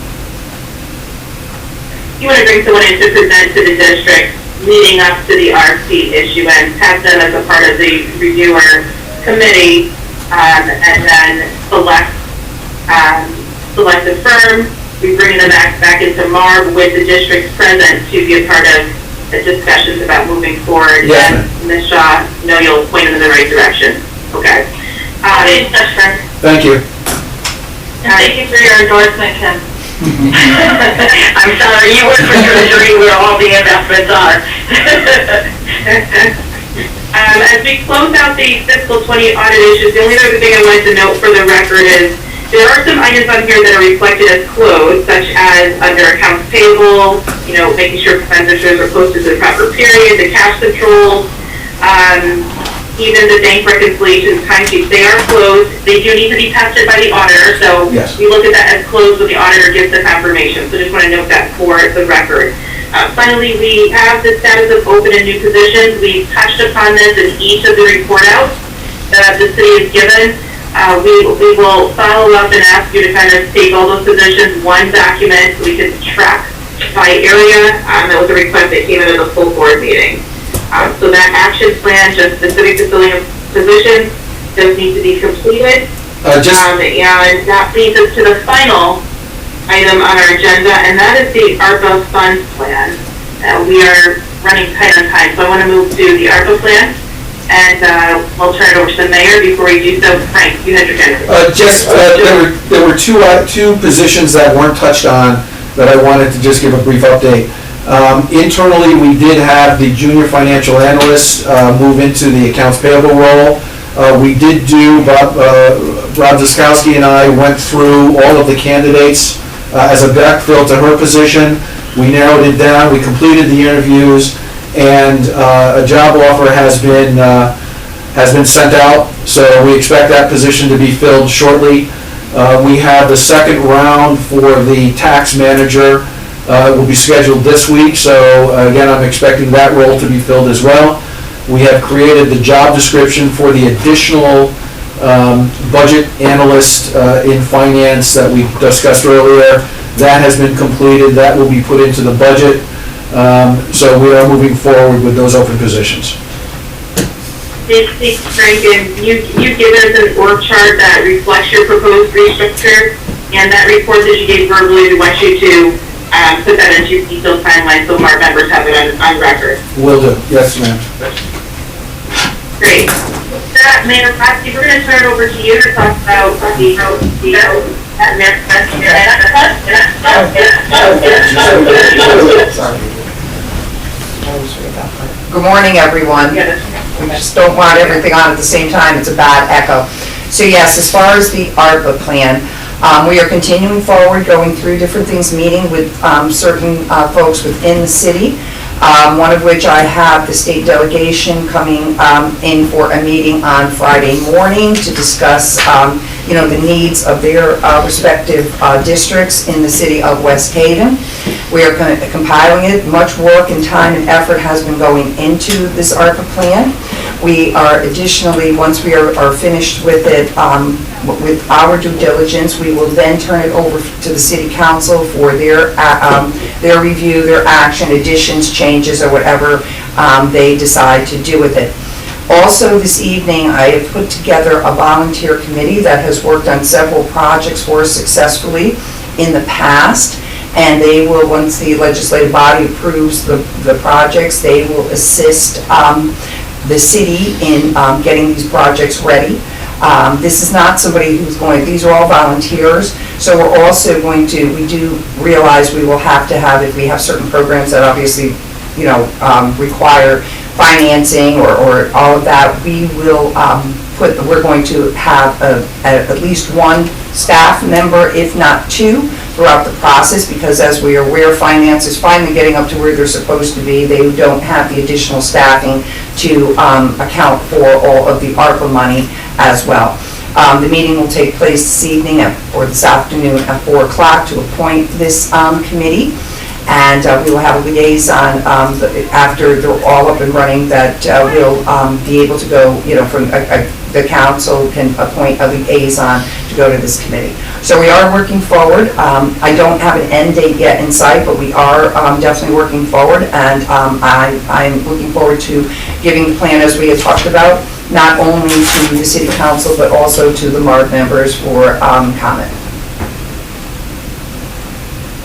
You want to bring someone in to present to the district leading up to the RFP issuance, have them as a part of the reviewer committee, and then select a firm. We bring them back into MARB with the districts present to be a part of the discussions about moving forward. Yes, and Ms. Shaw, you'll point them in the right direction. Okay. Thank you. Thank you for your endorsement, Kim. I'm sorry, you work for Treasury where all the investments are. As we close out the fiscal 20 audit issues, the only other thing I wanted to note for the record is there are some items on here that are reflected as closed, such as under accounts payable, making sure expenditures are posted to the proper period, the cash controls, even the bank reconciliations timesheets, they are closed. They do need to be tested by the auditor, so Yes. we look at that as closed when the auditor gives the confirmation. So just want to note that for the record. Finally, we have the status of open and new positions. We've touched upon this in each of the report outs that the city has given. We will follow up and ask you to kind of take all those positions, one document, so we can track by area. That was a request that came into the full board meeting. So that action plan, just specific to filling of positions, does need to be completed. And that leads us to the final item on our agenda, and that is the Arbo funds plan. We are running tight on time, so I want to move to the Arbo plan, and we'll turn it over to the mayor. Before we do so, Frank, you had your hand up. There were two positions that weren't touched on that I wanted to just give a brief update. Internally, we did have the junior financial analyst move into the accounts payable role. We did do, Rob Ziskowski and I went through all of the candidates as a backfill to her position. We narrowed it down, we completed the interviews, and a job offer has been sent out, so we expect that position to be filled shortly. We have the second round for the tax manager, will be scheduled this week, so again, I'm expecting that role to be filled as well. We have created the job description for the additional budget analyst in finance that we discussed earlier. That has been completed, that will be put into the budget. So we are moving forward with those open positions. Frank, and you've given us an org chart that reflects your proposed restructure, and that report that you gave verbally, we want you to put that into your detailed timeline so our members have it on record. Will do, yes, ma'am. Great. Mayor Foxy, we're going to turn it over to you to talk about the Good morning, everyone. We just don't want everything on at the same time. It's a bad echo. So yes, as far as the ARPA plan, we are continuing forward, going through different things, meeting with certain folks within the city. One of which I have the state delegation coming in for a meeting on Friday morning to discuss, the needs of their respective districts in the city of West Haven. We are compiling it. Much work and time and effort has been going into this ARPA plan. We are additionally, once we are finished with it, with our due diligence, we will then turn it over to the city council for their review, their action, additions, changes, or whatever they decide to do with it. Also this evening, I have put together a volunteer committee that has worked on several projects for us successfully in the past, and they will, once the legislative body approves the projects, they will assist the city in getting these projects ready. This is not somebody who's these are all volunteers, so we're also we do realize we will have to have, if we have certain programs that obviously, require financing or all of that, we're going to have at least one staff member, if not two, throughout the process, because as we are aware, finance is finally getting up to where they're supposed to be. They don't have the additional staffing to account for all of the ARPA money as well. The meeting will take place this evening or this afternoon at 4 o'clock to appoint this committee. And we will have a liaison after they're all up and running that will be able to go, from the council can appoint a liaison to go to this committee. So we are working forward. I don't have an end date yet in sight, but we are definitely working forward, and I'm looking forward to giving the plan as we had talked about, not only to the city council, but also to the MARB members for comment.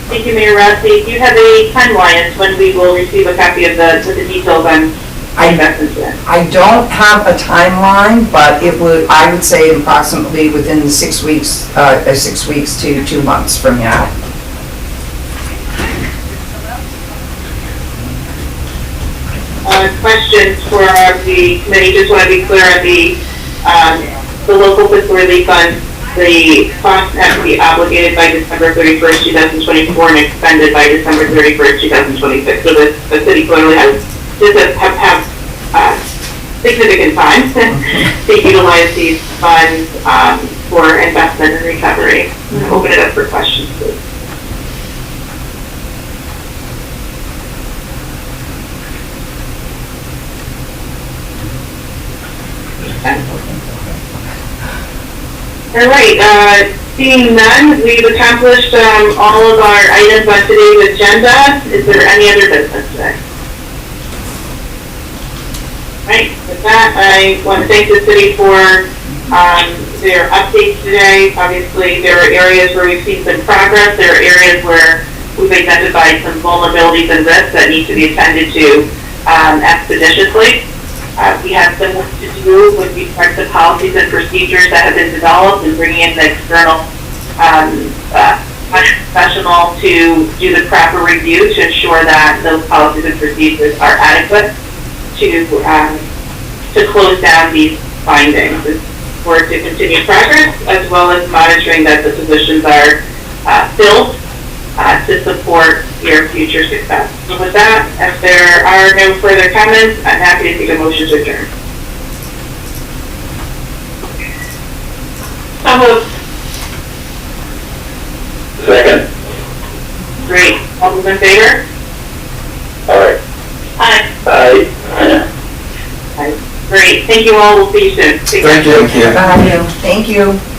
Thank you, Mayor Rossi. Do you have a timeline as when we will receive a copy of the details on investments? I don't have a timeline, but I would say approximately within 6 weeks, 6 weeks to 2 months from now. Questions for the committee? Just want to be clear on the local fiscal relief fund. The costs have to be obligated by December 31st, 2024 and expended by December 31st, 2026. So the city clearly has significant time to utilize these funds for investment and recovery. Open it up for questions, please. All right, seeing none, we've accomplished all of our items on today's agenda. Is there any other business today? All right, with that, I want to thank the city for their updates today. Obviously, there are areas where we've seen some progress. There are areas where we've identified some vulnerabilities and risks that need to be attended to expeditiously. We have some work to do with respect to policies and procedures that have been developed and bringing in the external professional to do the proper review to ensure that those policies and procedures are adequate to close down these findings. It's work to continue progress as well as monitoring that the positions are filled to support your future success. So with that, if there are no further comments, I'm happy to take a motion to adjourn. So moved. All those in favor? All right. Aye. Great, thank you all, we'll see you soon. Take care. Thank you. Thank you.